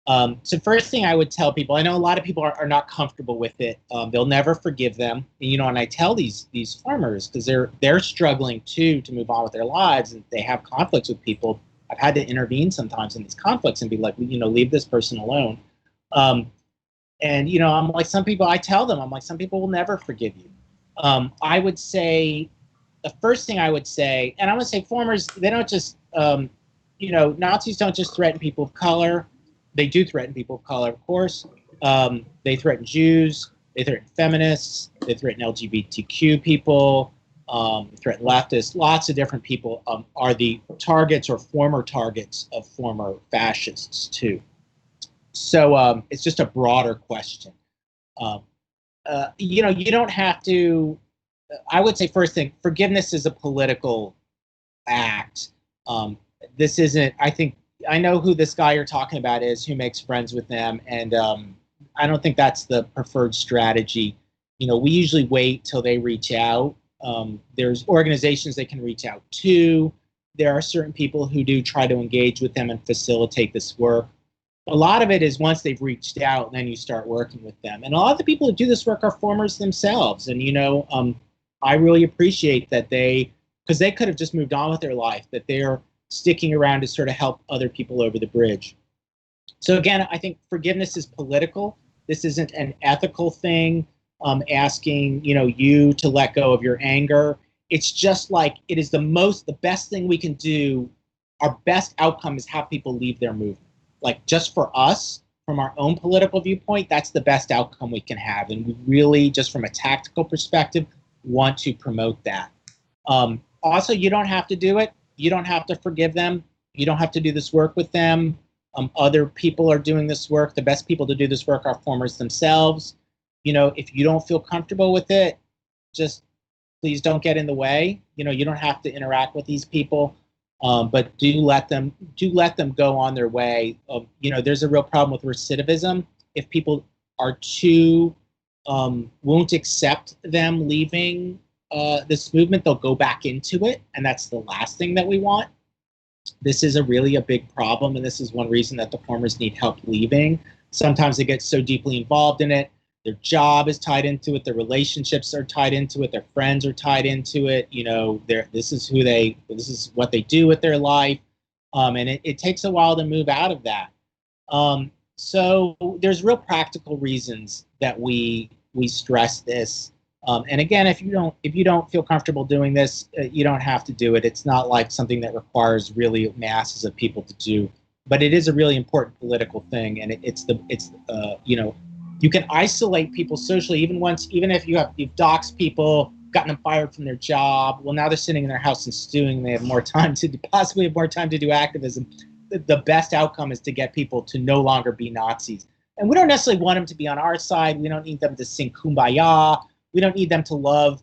So first thing I would tell people, I know a lot of people are not comfortable with it. They'll never forgive them, and I tell these farmers, because they're struggling too to move on with their lives, and they have conflicts with people. I've had to intervene sometimes in these conflicts and be like, leave this person alone. And I'm like, some people, I tell them, I'm like, some people will never forgive you. I would say, the first thing I would say, and I'm going to say formers, they don't just, Nazis don't just threaten people of color. They do threaten people of color, of course. They threaten Jews. They threaten feminists. They threaten LGBTQ people. They threaten leftists. Lots of different people are the targets or former targets of former fascists, too. So it's just a broader question. You don't have to. I would say, first thing, forgiveness is a political act. This isn't, I know who this guy you're talking about is, who makes friends with them, and I don't think that's the preferred strategy. We usually wait till they reach out. There's organizations they can reach out to. There are certain people who do try to engage with them and facilitate this work. A lot of it is once they've reached out, then you start working with them. And a lot of the people who do this work are formers themselves. And, I really appreciate that because they could have just moved on with their life, that they're sticking around to sort of help other people over the bridge. So again, I think forgiveness is political. This isn't an ethical thing, asking, you to let go of your anger. It's just like, it is the best thing we can do. Our best outcome is have people leave their movement. Like, just for us, from our own political viewpoint, that's the best outcome we can have. And we really, just from a tactical perspective, want to promote that. Also, you don't have to do it. You don't have to forgive them. You don't have to do this work with them. Other people are doing this work. The best people to do this work are formers themselves. If you don't feel comfortable with it, just please don't get in the way. You don't have to interact with these people, but do let them go on their way. There's a real problem with recidivism. If people are too won't accept them leaving this movement, they'll go back into it, and that's the last thing that we want. This is a big problem, and this is one reason that the formers need help leaving. Sometimes they get so deeply involved in it, their job is tied into it, their relationships are tied into it, their friends are tied into it. This is what they do with their life, and it takes a while to move out of that. So there's real practical reasons that we stress this. And again, if you don't feel comfortable doing this, you don't have to do it. It's not like something that requires really masses of people to do, but it is a really important political thing. And you can isolate people socially, even if you've doxed people, gotten them fired from their job. Well, now they're sitting in their house and stewing. They have possibly have more time to do activism. The best outcome is to get people to no longer be Nazis. And we don't necessarily want them to be on our side. We don't need them to sing Kumbaya. We don't need them to love,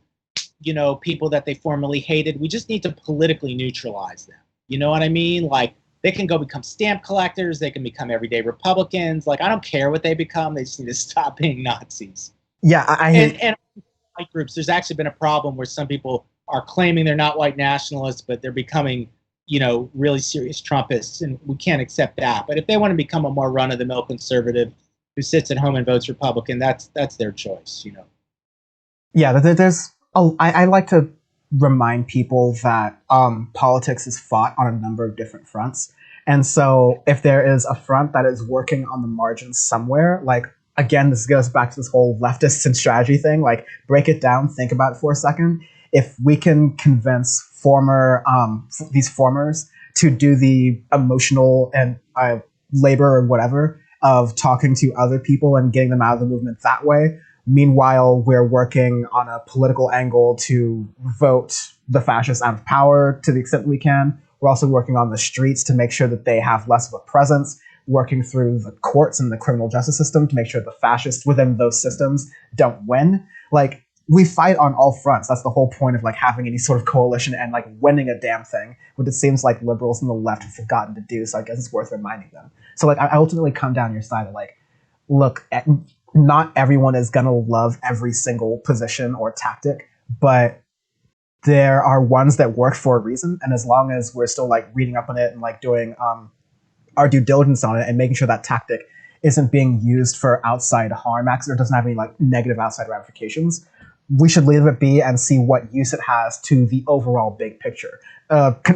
people that they formerly hated. We just need to politically neutralize them. You know what I mean? Like, they can go become stamp collectors. They can become everyday Republicans. Like, I don't care what they become. They just need to stop being Nazis. Yeah, and white groups, there's actually been a problem where some people are claiming they're not white nationalists, but they're becoming, really serious Trumpists, and we can't accept that. But if they want to become a more run-of-the-mill conservative who sits at home and votes Republican, that's their choice, Yeah, I like to remind people that politics is fought on a number of different fronts. And so if there is a front that is working on the margins somewhere, like, again, this goes back to this whole leftists and strategy thing, like, break it down, think about it for a second. If we can convince these formers to do the emotional and labor or whatever of talking to other people and getting them out of the movement that way, meanwhile, we're working on a political angle to vote the fascists out of power to the extent we can. We're also working on the streets to make sure that they have less of a presence, working through the courts and the criminal justice system to make sure the fascists within those systems don't win. Like, we fight on all fronts. That's the whole point of, like, having any sort of coalition and, like, winning a damn thing, which it seems like liberals and the left have forgotten to do. So I guess it's worth reminding them. So, like, I ultimately come down your side of, like, look, not everyone is going to love every single position or tactic, but there are ones that work for a reason. And as long as we're still, like, reading up on it and, like, doing our due diligence on it and making sure that tactic isn't being used for outside harm acts or doesn't have any, like, negative outside ramifications, we should leave it be and see what use it has to the overall big picture.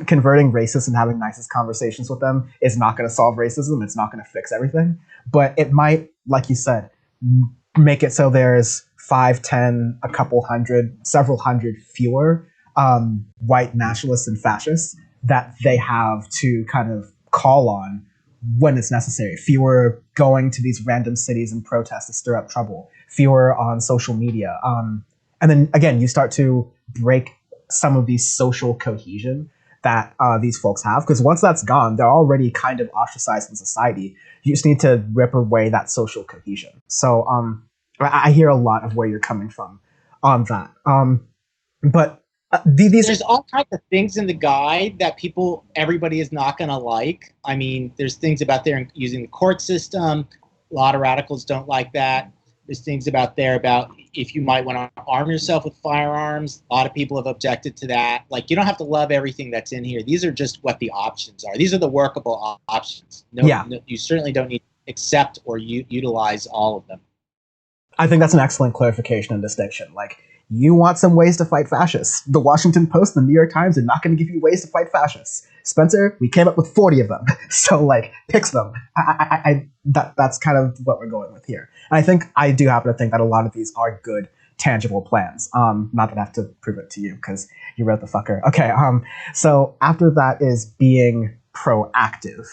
Converting racists and having nicest conversations with them is not going to solve racism. It's not going to fix everything, but it might, like you said, make it so there's 5, 10, a couple hundred, several hundred fewer white nationalists and fascists that they have to kind of call on when it's necessary. Fewer going to these random cities and protests to stir up trouble. Fewer on social media. And then, again, you start to break some of these social cohesion that these folks have. Because once that's gone, they're already kind of ostracized in society. You just need to rip away that social cohesion. So I hear a lot of where you're coming from on that. But there's all kinds of things in the guide that everybody is not going to like. I mean, there's things about there using the court system. A lot of radicals don't like that. There's things about if you might want to arm yourself with firearms. A lot of people have objected to that. Like, you don't have to love everything that's in here. These are just what the options are. These are the workable options. No, you certainly don't need to accept or utilize all of them. I think that's an excellent clarification and distinction. Like, you want some ways to fight fascists. The Washington Post and the New York Times are not going to give you ways to fight fascists. Spencer, we came up with 40 of them. So, like, pick them. That's kind of what we're going with here. And I do happen to think that a lot of these are good, tangible plans. Not that I have to prove it to you because you wrote the fucker. Okay, so after that is being proactive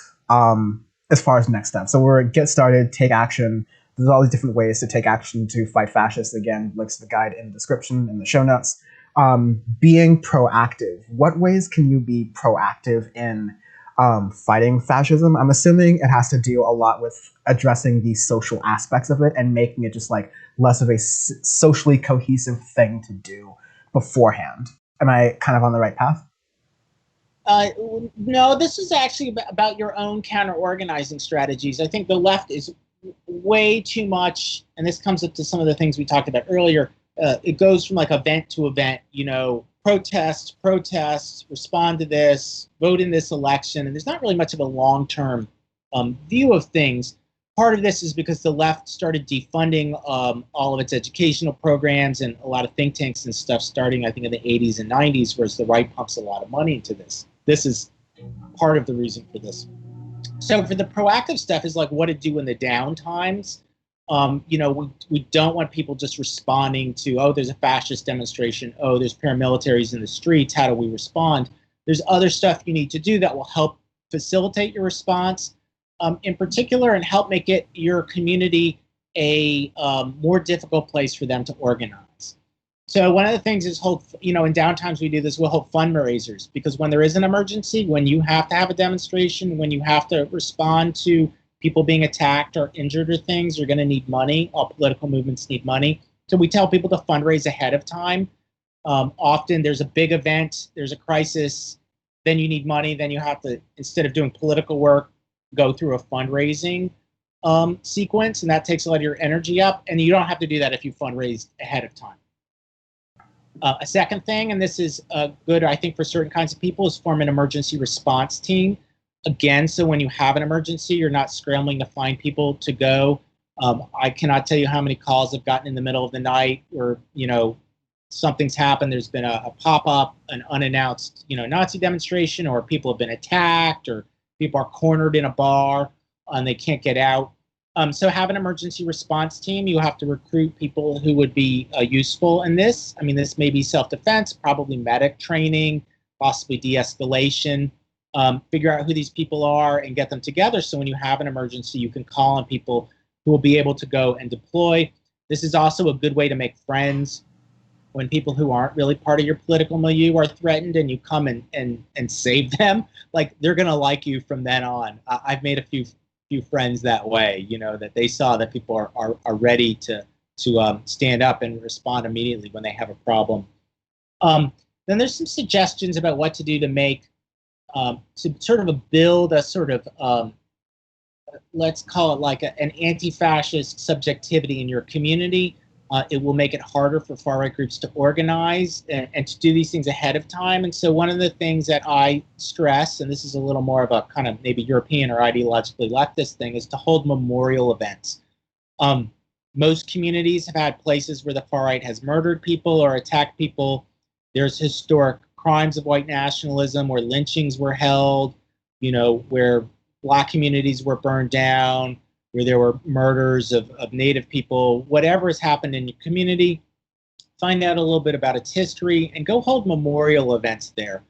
as far as next steps. So we're get started, take action. There's all these different ways to take action to fight fascists. Again, links to the guide in the description in the show notes. being proactive. What ways can you be proactive in fighting fascism? I'm assuming it has to do a lot with addressing the social aspects of it and making it just like less of a socially cohesive thing to do beforehand. Am I kind of on the right path? No, this is actually about your own counter-organizing strategies. I think the left is way too much, and this comes up to some of the things we talked about earlier. It goes from like event to event, protest, respond to this, vote in this election, and there's not really much of a long-term view of things. Part of this is because the left started defunding all of its educational programs and a lot of think tanks and stuff starting, I think, in the 80s and 90s, whereas the right pumps a lot of money into this. This is part of the reason for this. So for the proactive stuff is like what to do in the down times. We don't want people just responding to, oh, there's a fascist demonstration. Oh, there's paramilitaries in the streets. How do we respond? There's other stuff you need to do that will help facilitate your response, in particular, and help make it your community a more difficult place for them to organize. So one of the things is in downtimes we do this, we'll hold fundraisers, because when there is an emergency, when you have to have a demonstration, when you have to respond to people being attacked or injured or things, you're going to need money. All political movements need money. So we tell people to fundraise ahead of time. Often there's a big event, there's a crisis, then you need money, then you have to, instead of doing political work, go through a fundraising sequence, and that takes a lot of your energy up, and you don't have to do that if you fundraise ahead of time. A second thing, and this is good, I think, for certain kinds of people, is form an emergency response team. Again, so when you have an emergency, you're not scrambling to find people to go. I cannot tell you how many calls I've gotten in the middle of the night where, something's happened. There's been a pop-up, an unannounced, Nazi demonstration, or people have been attacked, or people are cornered in a bar and they can't get out. So have an emergency response team. You have to recruit people who would be useful in this. I mean, this may be self-defense, probably medic training, possibly de-escalation. Figure out who these people are and get them together so when you have an emergency, you can call on people who will be able to go and deploy. This is also a good way to make friends when people who aren't really part of your political milieu are threatened and you come and save them. Like, they're going to like you from then on. I've made a few friends that way, that they saw that people are ready to stand up and respond immediately when they have a problem. Then there's some suggestions about what to do to make to sort of build a sort of, let's call it like an anti-fascist subjectivity in your community. It will make it harder for far-right groups to organize and to do these things ahead of time. And so one of the things that I stress, and this is a little more of a kind of maybe European or ideologically leftist thing, is to hold memorial events. Most communities have had places where the far-right has murdered people or attacked people. There's historic crimes of white nationalism where lynchings were held, where Black communities were burned down, where there were murders of Native people. Whatever has happened in your community, find out a little bit about its history and go hold memorial events there.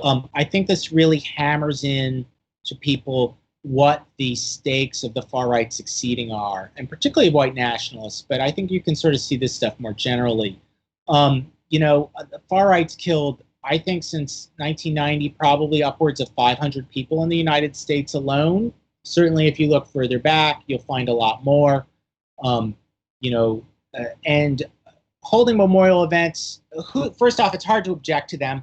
I think this really hammers in to people what the stakes of the far right succeeding are, and particularly white nationalists, but I think you can sort of see this stuff more generally. The far right's killed, I think, since 1990, probably upwards of 500 people in the United States alone. Certainly, if you look further back, you'll find a lot more. And holding memorial events, first off, it's hard to object to them.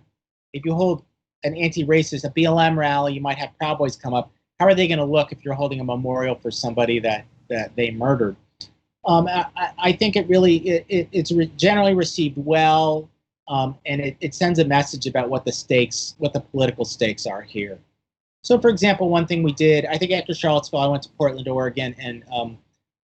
If you hold an anti-racist, a BLM rally, you might have Proud Boys come up. How are they going to look if you're holding a memorial for somebody that they murdered? I think it's generally received well, and it sends a message about what the political stakes are here. So, for example, one thing we did, I think after Charlottesville, I went to Portland, Oregon, and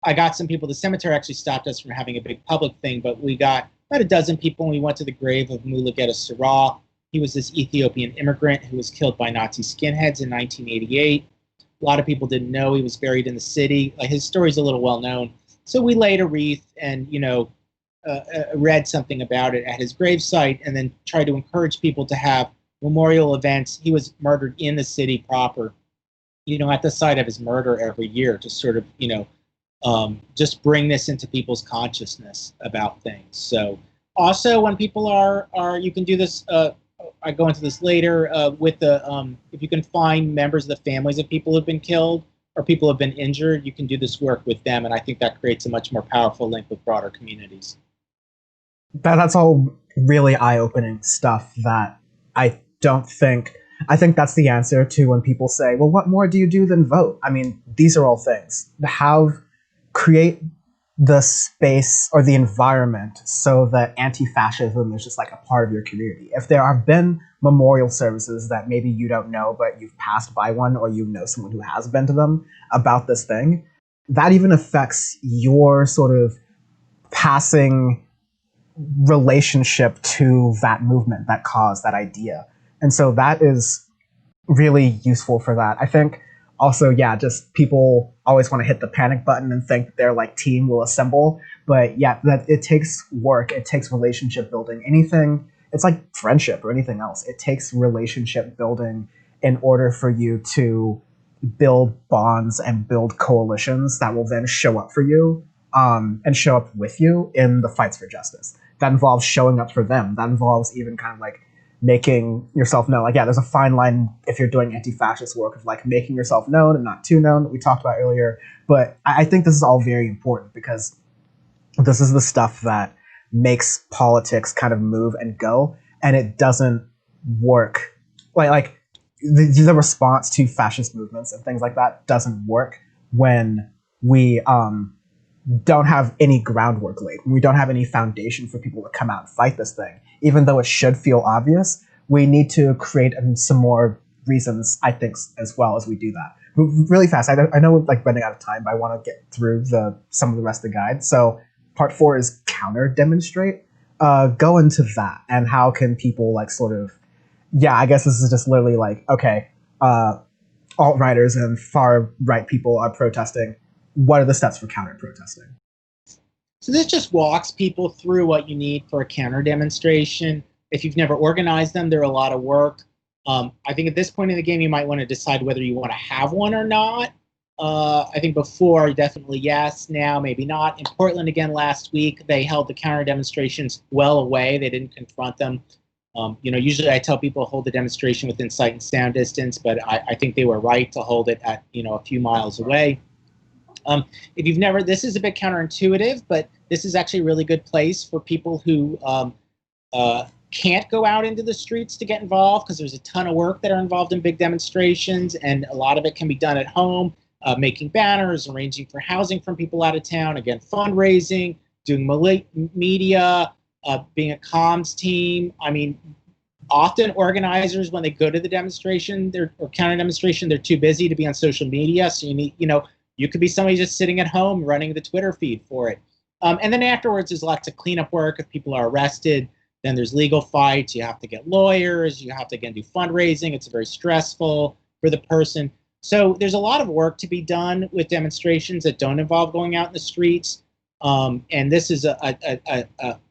I got some people. The cemetery actually stopped us from having a big public thing, but we got about a dozen people, and we went to the grave of Mulugeta Sirah. He was this Ethiopian immigrant who was killed by Nazi skinheads in 1988. A lot of people didn't know he was buried in the city. His story's a little well known. So we laid a wreath and, read something about it at his gravesite, and then tried to encourage people to have memorial events. He was murdered in the city proper, at the site of his murder every year to sort of, just bring this into people's consciousness about things. So Also, when people are you can do this. I go into this later with the if you can find members of the families of people who've been killed or people who have been injured, you can do this work with them, and I think that creates a much more powerful link with broader communities. That's all really eye-opening stuff that I think that's the answer to when people say, well, what more do you do than vote? I mean, these are all things. Create the space or the environment so that anti-fascism is just like a part of your community. If there have been memorial services that maybe you don't know, but you've passed by one or you know someone who has been to them about this thing, that even affects your sort of passing relationship to that movement, that cause, that idea. And so that is really useful for that. I think also, yeah, just people always want to hit the panic button and think their like team will assemble. But yeah, that it takes work, it takes relationship building. Anything, it's like friendship or anything else. It takes relationship building in order for you to build bonds and build coalitions that will then show up for you and show up with you in the fights for justice. That involves showing up for them. That involves even kind of like making yourself known. Like, yeah, there's a fine line if you're doing anti-fascist work of like making yourself known and not too known, that we talked about earlier. But I think this is all very important because this is the stuff that makes politics kind of move and go, and it doesn't work. Like the response to fascist movements and things like that doesn't work when we don't have any groundwork laid. We don't have any foundation for people to come out and fight this thing. Even though it should feel obvious, we need to create some more reasons, I think, as well as we do that. Really fast, I know we're like running out of time, but I want to get through some of the rest of the guide. So part 4 is counter demonstrate. Go into that, and how can people like sort of, yeah, I guess this is just literally like, okay, alt-righters and far-right people are protesting. What are the steps for counter-protesting? So this just walks people through what you need for a counter demonstration. If you've never organized them, they're a lot of work. I think at this point in the game, you might want to decide whether you want to have one or not. I think before, definitely yes. Now, maybe not. In Portland again last week, they held the counter demonstrations well away. They didn't confront them. Usually I tell people hold the demonstration within sight and sound distance, but I think they were right to hold it at a few miles away. If you've never, this is a bit counterintuitive, but this is actually a really good place for people who can't go out into the streets to get involved, because there's a ton of work that are involved in big demonstrations, and a lot of it can be done at home, making banners, arranging for housing from people out of town, again, fundraising, doing media, being a comms team. I mean, often organizers, when they go to the demonstration or counter demonstration, they're too busy to be on social media, so you need, you could be somebody just sitting at home running the Twitter feed for it. And then afterwards, there's lots of cleanup work. If people are arrested, then there's legal fights. You have to get lawyers. You have to, again, do fundraising. It's very stressful for the person. So there's a lot of work to be done with demonstrations that don't involve going out in the streets. And this is an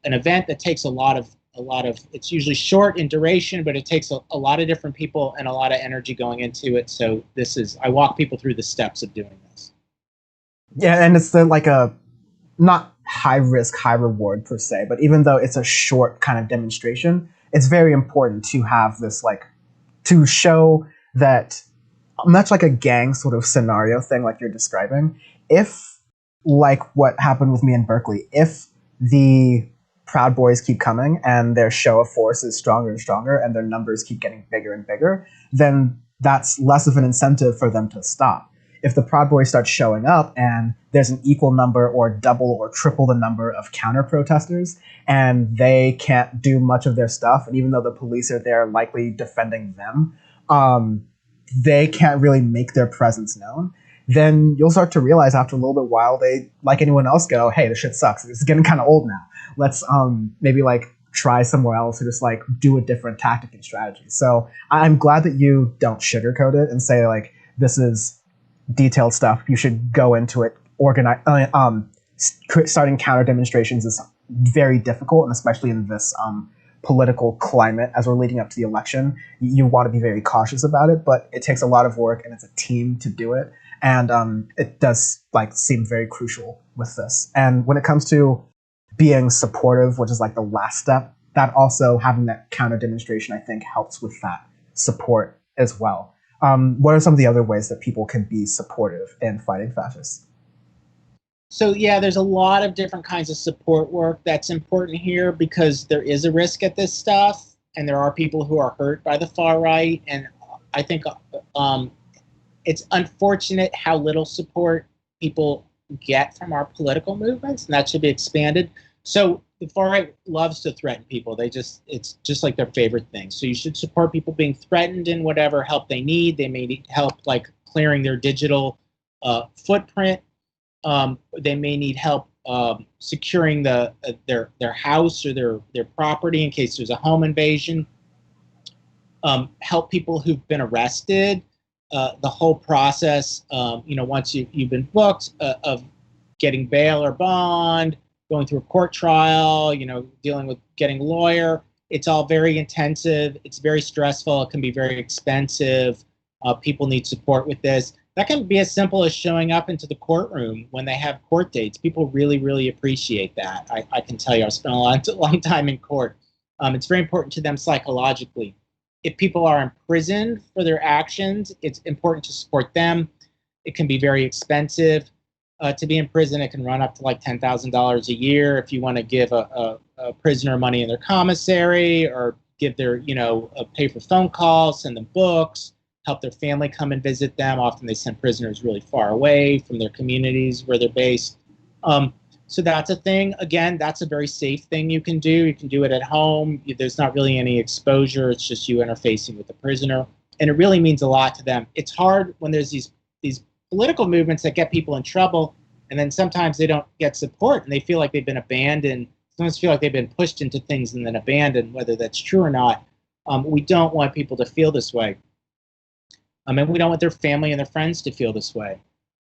event that takes a lot of, it's usually short in duration, but it takes a lot of different people and a lot of energy going into it. So I walk people through the steps of doing this. Yeah, and it's like a not high risk, high reward per se, but even though it's a short kind of demonstration, it's very important to have this, like, to show that, much like a gang sort of scenario thing like you're describing, if, like what happened with me in Berkeley, if the Proud Boys keep coming and their show of force is stronger and stronger and their numbers keep getting bigger and bigger, then that's less of an incentive for them to stop. If the Proud Boys start showing up and there's an equal number or double or triple the number of counter-protesters and they can't do much of their stuff, and even though the police are there likely defending them, they can't really make their presence known, then you'll start to realize after a little bit while they, like anyone else, go, hey, this shit sucks. It's getting kind of old now. Let's maybe like try somewhere else or just like do a different tactic and strategy. So I'm glad that you don't sugarcoat it and say like, this is detailed stuff. You should go into it. Starting counter demonstrations is very difficult, and especially in this political climate as we're leading up to the election, you want to be very cautious about it. But it takes a lot of work, and it's a team to do it. And it does like seem very crucial with this. And when it comes to being supportive, which is like the last step, that also having that counter demonstration, I think, helps with that support as well. What are some of the other ways that people can be supportive in fighting fascists? So yeah, there's a lot of different kinds of support work that's important here because there is a risk at this stuff, and there are people who are hurt by the far right. And I think it's unfortunate how little support people get from our political movements, and that should be expanded. So the far right loves to threaten people. It's just like their favorite thing. So you should support people being threatened in whatever help they need. They may need help like clearing their digital footprint. They may need help securing their house or their property in case there's a home invasion. Help people who've been arrested. The whole process, once you've been booked, of getting bail or bond, going through a court trial, dealing with getting a lawyer. It's all very intensive. It's very stressful. It can be very expensive. People need support with this. That can be as simple as showing up into the courtroom when they have court dates. People really, really appreciate that. I can tell you, I've spent a long time in court. It's very important to them psychologically. If people are imprisoned for their actions, it's important to support them. It can be very expensive to be in prison. It can run up to like $10,000 a year if you want to give a prisoner money in their commissary, or give their, pay for phone calls, send them books, help their family come and visit them. Often they send prisoners really far away from their communities where they're based. So that's a thing. Again, that's a very safe thing you can do. You can do it at home. There's not really any exposure. It's just you interfacing with the prisoner. And it really means a lot to them. It's hard when there's these political movements that get people in trouble, and then sometimes they don't get support and they feel like they've been abandoned. Sometimes feel like they've been pushed into things and then abandoned, whether that's true or not. We don't want people to feel this way. And we don't want their family and their friends to feel this way.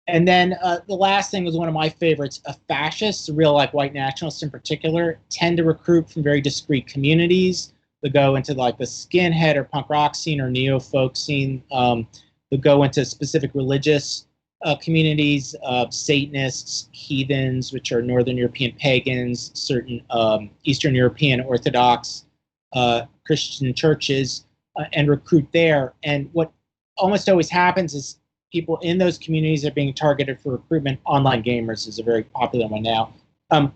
And then the last thing was one of my favorites. Fascists, real like white nationalists in particular, tend to recruit from very discrete communities. They go into like the skinhead or punk rock scene or neo-folk scene. They go into specific religious communities, Satanists, heathens, which are Northern European pagans, certain Eastern European Orthodox Christian churches, and recruit there. And what almost always happens is people in those communities are being targeted for recruitment. Online gamers is a very popular one now.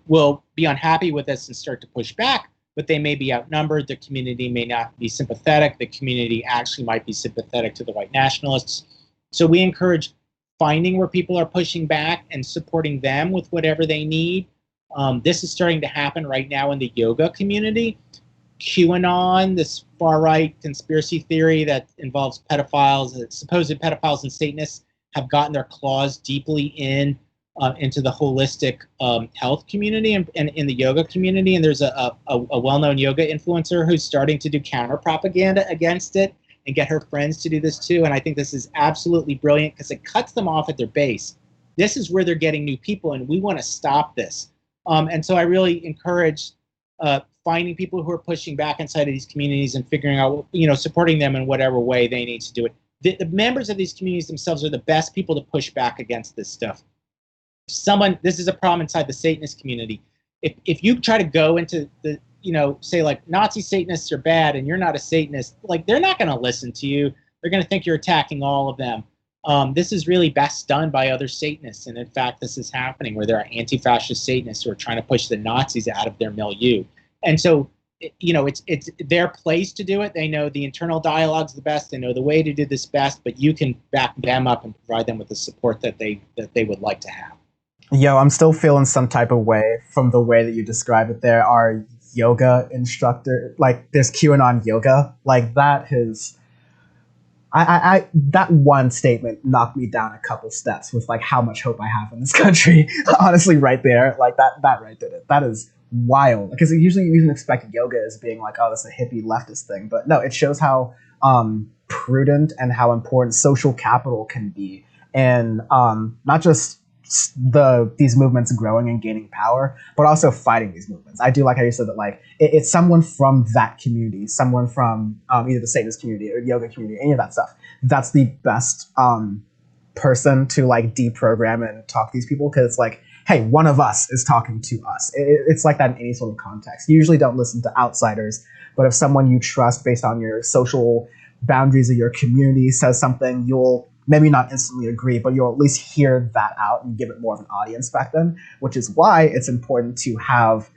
Will be unhappy with this and start to push back, but they may be outnumbered. The community may not be sympathetic. The community actually might be sympathetic to the white nationalists. So we encourage finding where people are pushing back and supporting them with whatever they need. This is starting to happen right now in the yoga community. QAnon, this far-right conspiracy theory that involves pedophiles, supposed pedophiles and Satanists, have gotten their claws deeply into the holistic health community and in the yoga community. And there's a well-known yoga influencer who's starting to do counter-propaganda against it and get her friends to do this too. And I think this is absolutely brilliant because it cuts them off at their base. This is where they're getting new people, and we want to stop this. And so I really encourage finding people who are pushing back inside of these communities and figuring out, supporting them in whatever way they need to do it. The members of these communities themselves are the best people to push back against this stuff. This is a problem inside the Satanist community. If you try to go into the, say like Nazi Satanists are bad and you're not a Satanist, like they're not going to listen to you. They're going to think you're attacking all of them. This is really best done by other Satanists. And in fact, this is happening where there are anti-fascist Satanists who are trying to push the Nazis out of their milieu. And so, it's their place to do it. They know the internal dialogue's the best. They know the way to do this best, but you can back them up and provide them with the support that they would like to have. Yo, I'm still feeling some type of way from the way that you describe it there. Our yoga instructor, like there's QAnon yoga, like that has... I that one statement knocked me down a couple steps with like how much hope I have in this country. Honestly, right there, like that right did it. That is wild, because usually you even expect yoga as being like, oh, that's a hippie leftist thing, but no, it shows how prudent and how important social capital can be, and not just these movements growing and gaining power, but also fighting these movements. I do like how you said that, like it's someone from that community, someone from either the Satanist community or yoga community, any of that stuff. That's the best person to like deprogram and talk to these people, because it's like hey, one of us is talking to us. It's like that in any sort of context. You usually don't listen to outsiders, but if someone you trust based on your social boundaries of your community says something, you'll maybe not instantly agree, but you'll at least hear that out and give it more of an audience back then, which is why it's important to have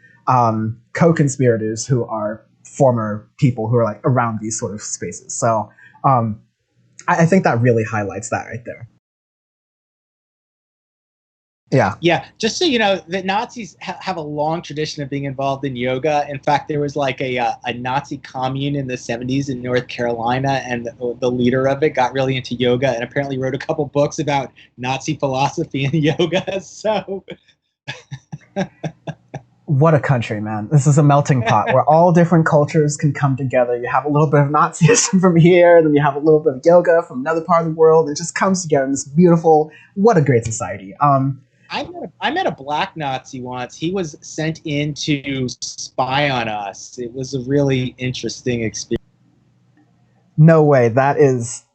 co-conspirators who are former people who are like around these sort of spaces. So I think that really highlights that right there. Yeah. Yeah, just so you know, the Nazis have a long tradition of being involved in yoga. In fact, there was like a Nazi commune in the 70s in North Carolina, and the leader of it got really into yoga and apparently wrote a couple books about Nazi philosophy and yoga. So what a country, man. This is a melting pot where all different cultures can come together. You have a little bit of Nazism from here, then you have a little bit of yoga from another part of the world. It just comes together in this beautiful, what a great society. I met a black Nazi once. He was sent in to spy on us. It was a really interesting experience. No way. That is...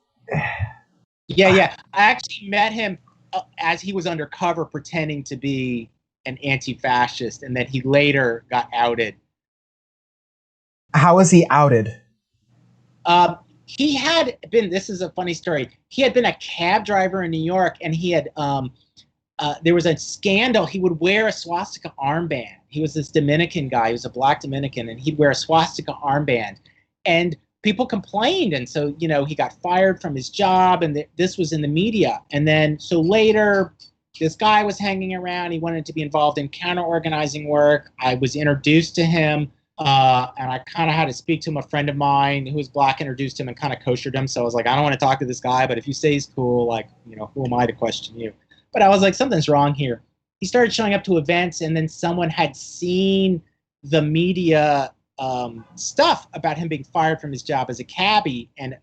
Yeah. I actually met him as he was undercover pretending to be an anti-fascist, and then he later got outed. How was he outed? He had been, this is a funny story, he had been a cab driver in New York, and he had... there was a scandal. He would wear a swastika armband. He was this Dominican guy. He was a black Dominican, and he'd wear a swastika armband. And people complained. And so, you know, he got fired from his job, and this was in the media. And then, so later, this guy was hanging around. He wanted to be involved in counter-organizing work. I was introduced to him, and I kind of had to speak to him. A friend of mine who was black introduced him and kind of koshered him. So I was like, I don't want to talk to this guy, but if you say he's cool, like, you know, who am I to question you? But I was like, something's wrong here. He started showing up to events, and then someone had seen the media stuff about him being fired from his job as a cabbie, and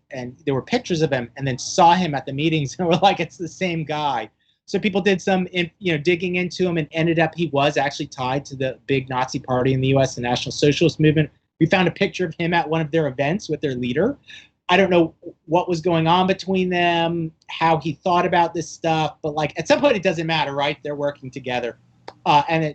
there were pictures of him, and then saw him at the meetings and were like, it's the same guy. So people did some digging into him, and ended up he was actually tied to the big Nazi party in the U.S., the National Socialist Movement. We found a picture of him at one of their events with their leader. I don't know what was going on between them, how he thought about this stuff, but like at some point it doesn't matter, right? They're working together.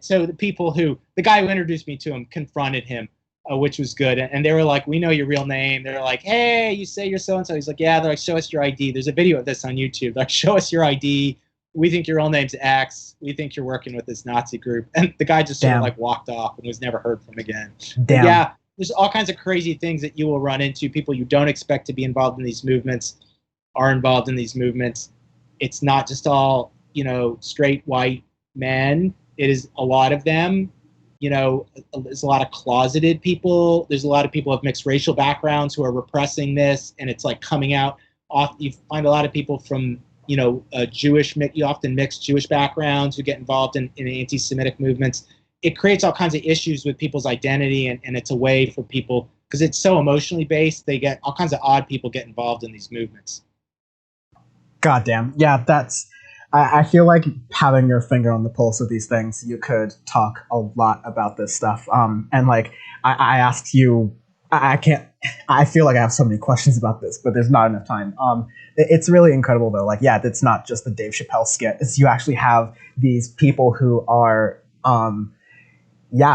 So the guy who introduced me to him confronted him, which was good. And they were like, we know your real name. They're like, hey, you say you're so-and-so. He's like, yeah. They're like, show us your ID. There's a video of this on YouTube. They're like, show us your ID. We think your real name's X. We think you're working with this Nazi group. And the guy just sort of like walked off and was never heard from again. Damn. Yeah. There's all kinds of crazy things that you will run into. People you don't expect to be involved in these movements are involved in these movements. It's not just all, straight white men. It is a lot of them. There's a lot of closeted people. There's a lot of people of mixed racial backgrounds who are repressing this, and it's like coming out. You find a lot of people from, Jewish, you often mixed Jewish backgrounds who get involved in anti-Semitic movements. It creates all kinds of issues with people's identity, and it's a way for people, because it's so emotionally based, they get all kinds of odd people get involved in these movements. Goddamn. Yeah, I feel like having your finger on the pulse of these things, you could talk a lot about this stuff. And like, I asked you, I feel like I have so many questions about this, but there's not enough time. It's really incredible though. Like, yeah, it's not just the Dave Chappelle skit. It's you actually have these people who are,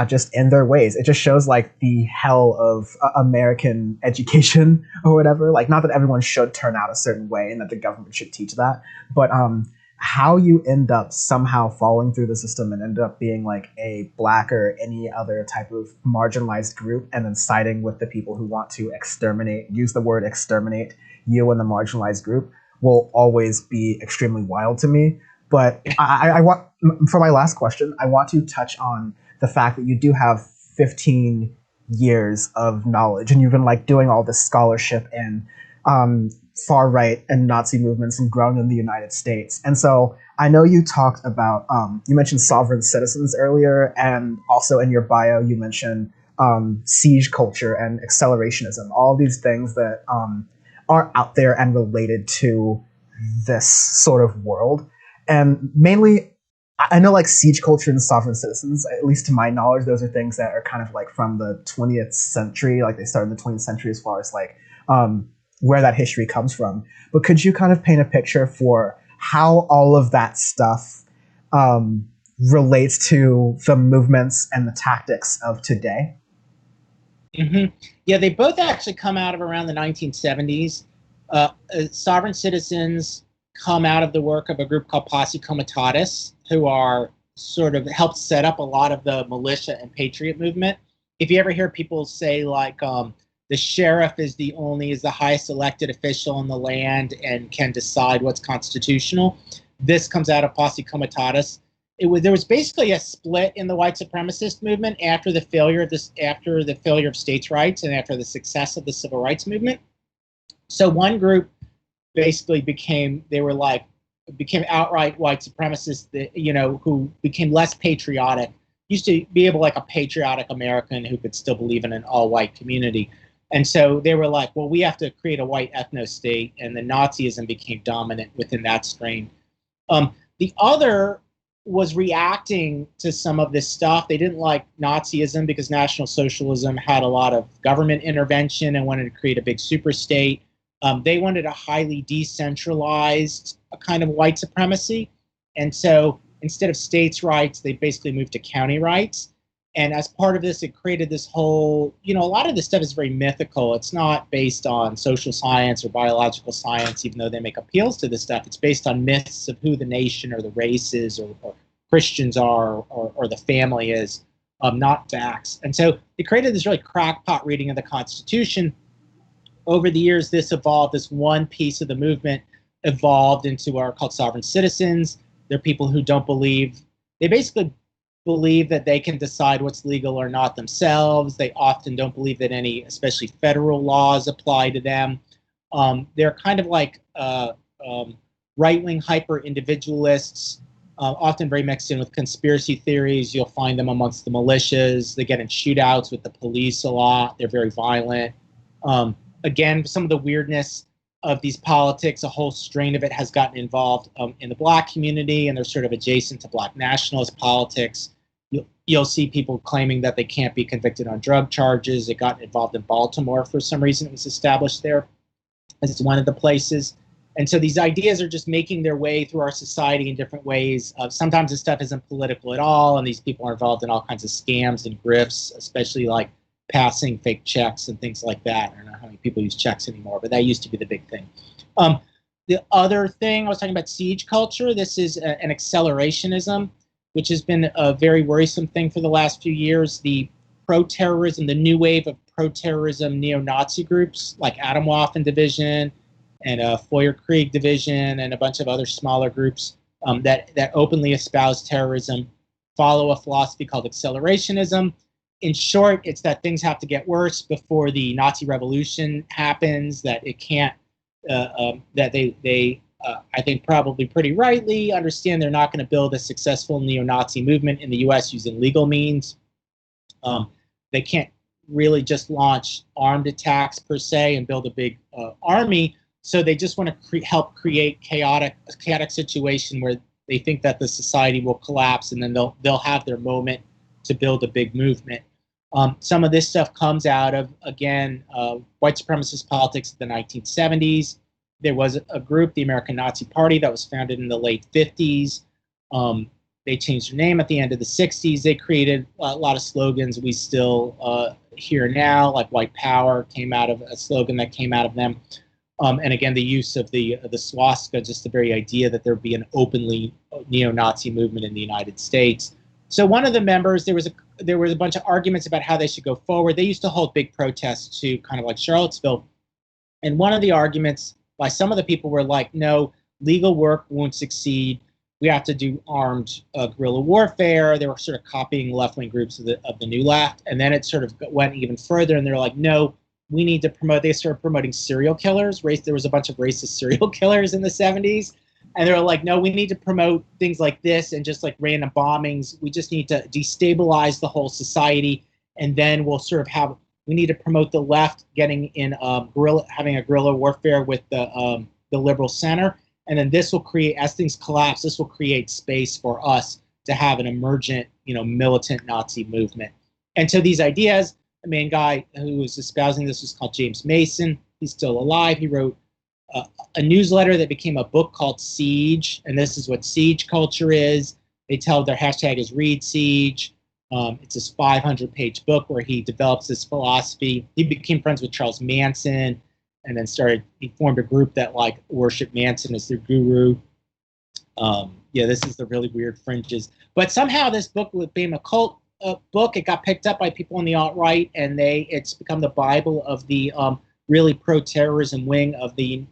just in their ways. It just shows like the hell of American education or whatever. Like, not that everyone should turn out a certain way and that the government should teach that, but how you end up somehow falling through the system and end up being like a black or any other type of marginalized group, and then siding with the people who want to use the word exterminate you and the marginalized group, will always be extremely wild to me. But I want, for my last question, I want to touch on the fact that you do have 15 years of knowledge, and you've been like doing all this scholarship in far right and Nazi movements and grown in the United States. And so I know you talked about, you mentioned sovereign citizens earlier, and also in your bio you mentioned siege culture and accelerationism, all these things that are out there and related to this sort of world. And mainly, I know like siege culture and sovereign citizens, at least to my knowledge, those are things that are kind of like from the 20th century, like they started in the 20th century as far as like where that history comes from. But could you kind of paint a picture for how all of that stuff relates to the movements and the tactics of today? Yeah, they both actually come out of around the 1970s. Sovereign Citizens come out of the work of a group called Posse Comitatus, who are sort of helped set up a lot of the militia and patriot movement. If you ever hear people say like the sheriff is the highest elected official in the land and can decide what's constitutional, this comes out of Posse Comitatus. There was basically a split in the white supremacist movement after the failure of states' rights and after the success of the civil rights movement. So one group basically became outright white supremacists, who became less patriotic. Used to be able like a patriotic American who could still believe in an all-white community. And so they were like, well, we have to create a white ethno-state, and the Nazism became dominant within that strain. The other was reacting to some of this stuff. They didn't like Nazism because National Socialism had a lot of government intervention and wanted to create a big super state. They wanted a highly decentralized kind of white supremacy. And so instead of states' rights, they basically moved to county rights. And as part of this, it created this whole, a lot of this stuff is very mythical. It's not based on social science or biological science, even though they make appeals to this stuff. It's based on myths of who the nation or the race is, or Christians are, or the family is, not facts. And so they created this really crackpot reading of the Constitution. Over the years, this one piece of the movement evolved into what are called sovereign citizens. They're people who don't believe, they basically believe that they can decide what's legal or not themselves. They often don't believe that any, especially federal laws, apply to them. They're kind of like right-wing hyper-individualists, often very mixed in with conspiracy theories. You'll find them amongst the militias. They get in shootouts with the police a lot. They're very violent. Again, some of the weirdness of these politics, a whole strain of it has gotten involved in the Black community, and they're sort of adjacent to Black nationalist politics. You'll see people claiming that they can't be convicted on drug charges. It got involved in Baltimore for some reason. It was established there as one of the places. And so these ideas are just making their way through our society in different ways. Sometimes this stuff isn't political at all, and these people are involved in all kinds of scams and grifts, especially like passing fake checks and things like that. I don't know how many people use checks anymore, but that used to be the big thing. The other thing, I was talking about siege culture. This is an accelerationism, which has been a very worrisome thing for the last few years. The pro-terrorism, the new wave of pro-terrorism neo-Nazi groups like Atomwaffen Division and Feuerkrieg Division and a bunch of other smaller groups that openly espouse terrorism follow a philosophy called accelerationism. In short, it's that things have to get worse before the Nazi revolution happens, that it can't, that they I think probably pretty rightly understand they're not going to build a successful neo-Nazi movement in the U.S. using legal means. They can't really just launch armed attacks per se and build a big army, so they just want to help create a chaotic situation where they think that the society will collapse, and then they'll have their moment to build a big movement. Some of this stuff comes out of, again, white supremacist politics of the 1970s. There was a group, the American Nazi Party, that was founded in the late 50s. They changed their name at the end of the 60s. They created a lot of slogans we still hear now, like white power came out of a slogan that came out of them. And again, the use of the swastika, just the very idea that there'd be an openly neo-Nazi movement in the United States. So one of the members, there was a bunch of arguments about how they should go forward. They used to hold big protests too, kind of like Charlottesville. And one of the arguments by some of the people were like, no, legal work won't succeed. We have to do armed guerrilla warfare. They were sort of copying left-wing groups of the New Left. And then it sort of went even further, and they're like, no, we need to promote, they started promoting serial killers. There was a bunch of racist serial killers in the 70s. And they were like, no, we need to promote things like this and just like random bombings. We just need to destabilize the whole society. And then we'll sort of we need to promote the left getting in having a guerrilla warfare with the liberal center. And then this will create, as things collapse, this will create space for us to have an emergent, militant Nazi movement. And so these ideas, the main guy who was espousing this was called James Mason. He's still alive. He wrote a newsletter that became a book called Siege, and this is what siege culture is. They tell their hashtag is Read Siege. It's this 500-page book where he develops this philosophy. He became friends with Charles Manson, and then he formed a group that like worshiped Manson as their guru. Yeah, this is the really weird fringes. But somehow this book became a cult book. It got picked up by people in the alt-right, and it's become the Bible of the really pro-terrorism wing of the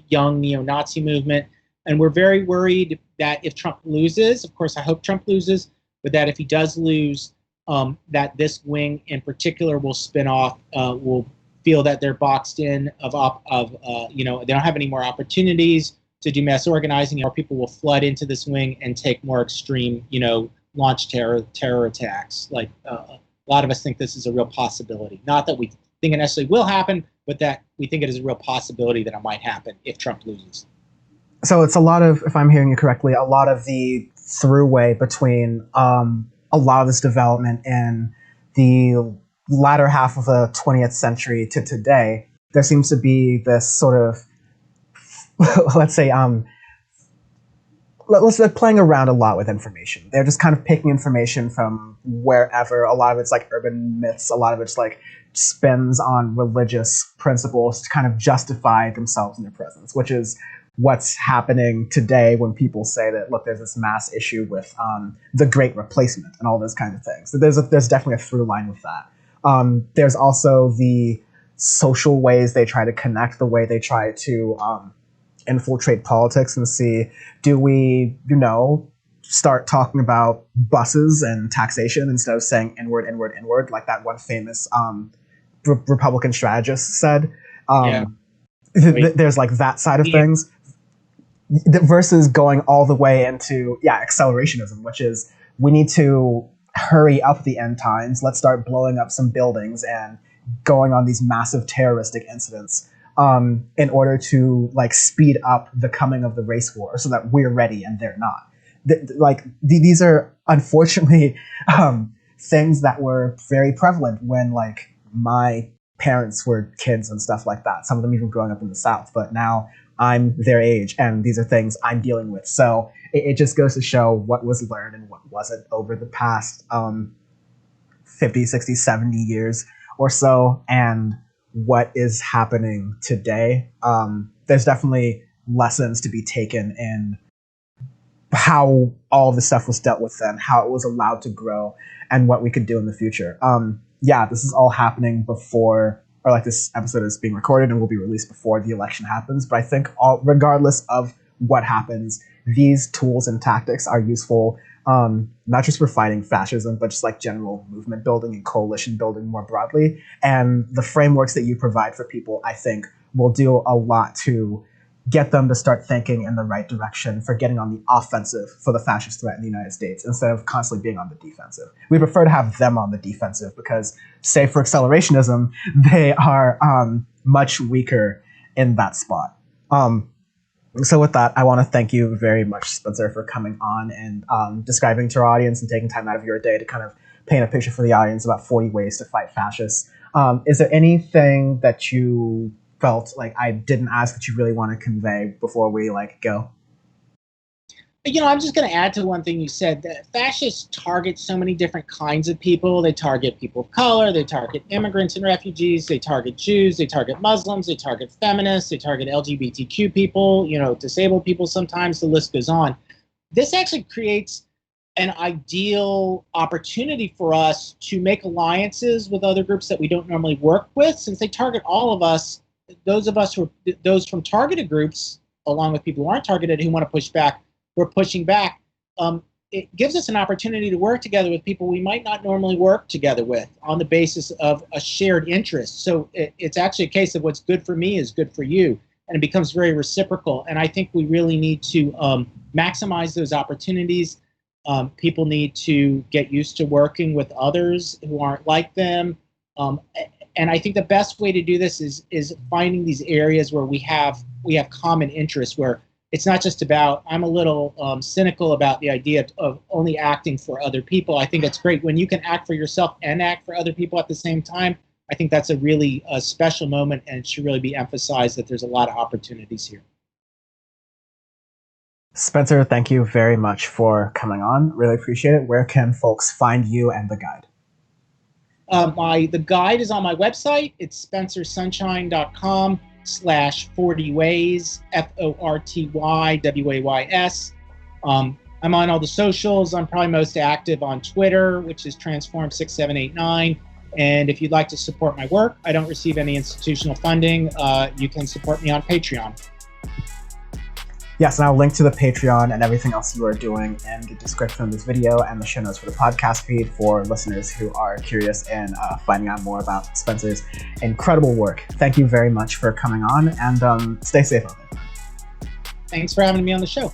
young neo-Nazi movement. And we're very worried that if Trump loses, of course I hope Trump loses, but that if he does lose, that this wing in particular will spin off, will feel that they're boxed in they don't have any more opportunities to do mass organizing, or people will flood into this wing and take more extreme, launch terror attacks. Like a lot of us think this is a real possibility. Not that we think it necessarily will happen, but that we think it is a real possibility that it might happen if Trump loses. So it's a lot of, if I'm hearing you correctly, a lot of the throughway between a lot of this development in the latter half of the 20th century to today. There seems to be this sort of, let's say, they're playing around a lot with information. They're just kind of picking information from wherever. A lot of it's like urban myths. A lot of it's like spins on religious principles to kind of justify themselves in their presence, which is what's happening today when people say that, look, there's this mass issue with the Great Replacement and all those kinds of things. So there's definitely a through line with that. There's also the social ways they try to connect, the way they try to infiltrate politics and see, do we, start talking about buses and taxation instead of saying inward, inward, inward, like that one famous Republican strategist said. There's like that side of things versus going all the way into, accelerationism, which is we need to hurry up the end times. Let's start blowing up some buildings and going on these massive terroristic incidents in order to like speed up the coming of the race war so that we're ready and they're not. These are unfortunately things that were very prevalent when like my parents were kids and stuff like that. Some of them even growing up in the South, but now I'm their age and these are things I'm dealing with. So it just goes to show what was learned and what wasn't over the past 50, 60, 70 years or so, and what is happening today. There's definitely lessons to be taken in how all this stuff was dealt with then, how it was allowed to grow, and what we could do in the future. This is all happening before, or like this episode is being recorded and will be released before the election happens. But I think regardless of what happens, these tools and tactics are useful, not just for fighting fascism, but just like general movement building and coalition building more broadly. And the frameworks that you provide for people, I think, will do a lot to get them to start thinking in the right direction for getting on the offensive for the fascist threat in the United States instead of constantly being on the defensive. We prefer to have them on the defensive because, say for accelerationism, they are much weaker in that spot. So with that, I want to thank you very much, Spencer, for coming on and describing to our audience and taking time out of your day to kind of paint a picture for the audience about 40 ways to fight fascists. Is there anything that you felt like I didn't ask that you really want to convey before we go? I'm just going to add to one thing you said, that fascists target so many different kinds of people. They target people of color, they target immigrants and refugees, they target Jews, they target Muslims, they target feminists, they target LGBTQ people, disabled people sometimes, the list goes on. This actually creates an ideal opportunity for us to make alliances with other groups that we don't normally work with, since they target all of us. Those from targeted groups, along with people who aren't targeted who want to push back, we're pushing back. It gives us an opportunity to work together with people we might not normally work together with on the basis of a shared interest. So it's actually a case of what's good for me is good for you, and it becomes very reciprocal. And I think we really need to maximize those opportunities. People need to get used to working with others who aren't like them. And I think the best way to do this is finding these areas where we have common interests, where it's not just about, I'm a little cynical about the idea of only acting for other people. I think it's great when you can act for yourself and act for other people at the same time. I think that's a really special moment, and it should really be emphasized that there's a lot of opportunities here. Spencer, thank you very much for coming on. Really appreciate it. Where can folks find you and the guide? The guide is on my website. It's spencersunshine.com/40ways, FORTYWAYS. I'm on all the socials. I'm probably most active on Twitter, which is Transform6789. And if you'd like to support my work, I don't receive any institutional funding. You can support me on Patreon. Yes, and I'll link to the Patreon and everything else you are doing in the description of this video and the show notes for the podcast feed for listeners who are curious and finding out more about Spencer's incredible work. Thank you very much for coming on, and stay safe out there. Thanks for having me on the show.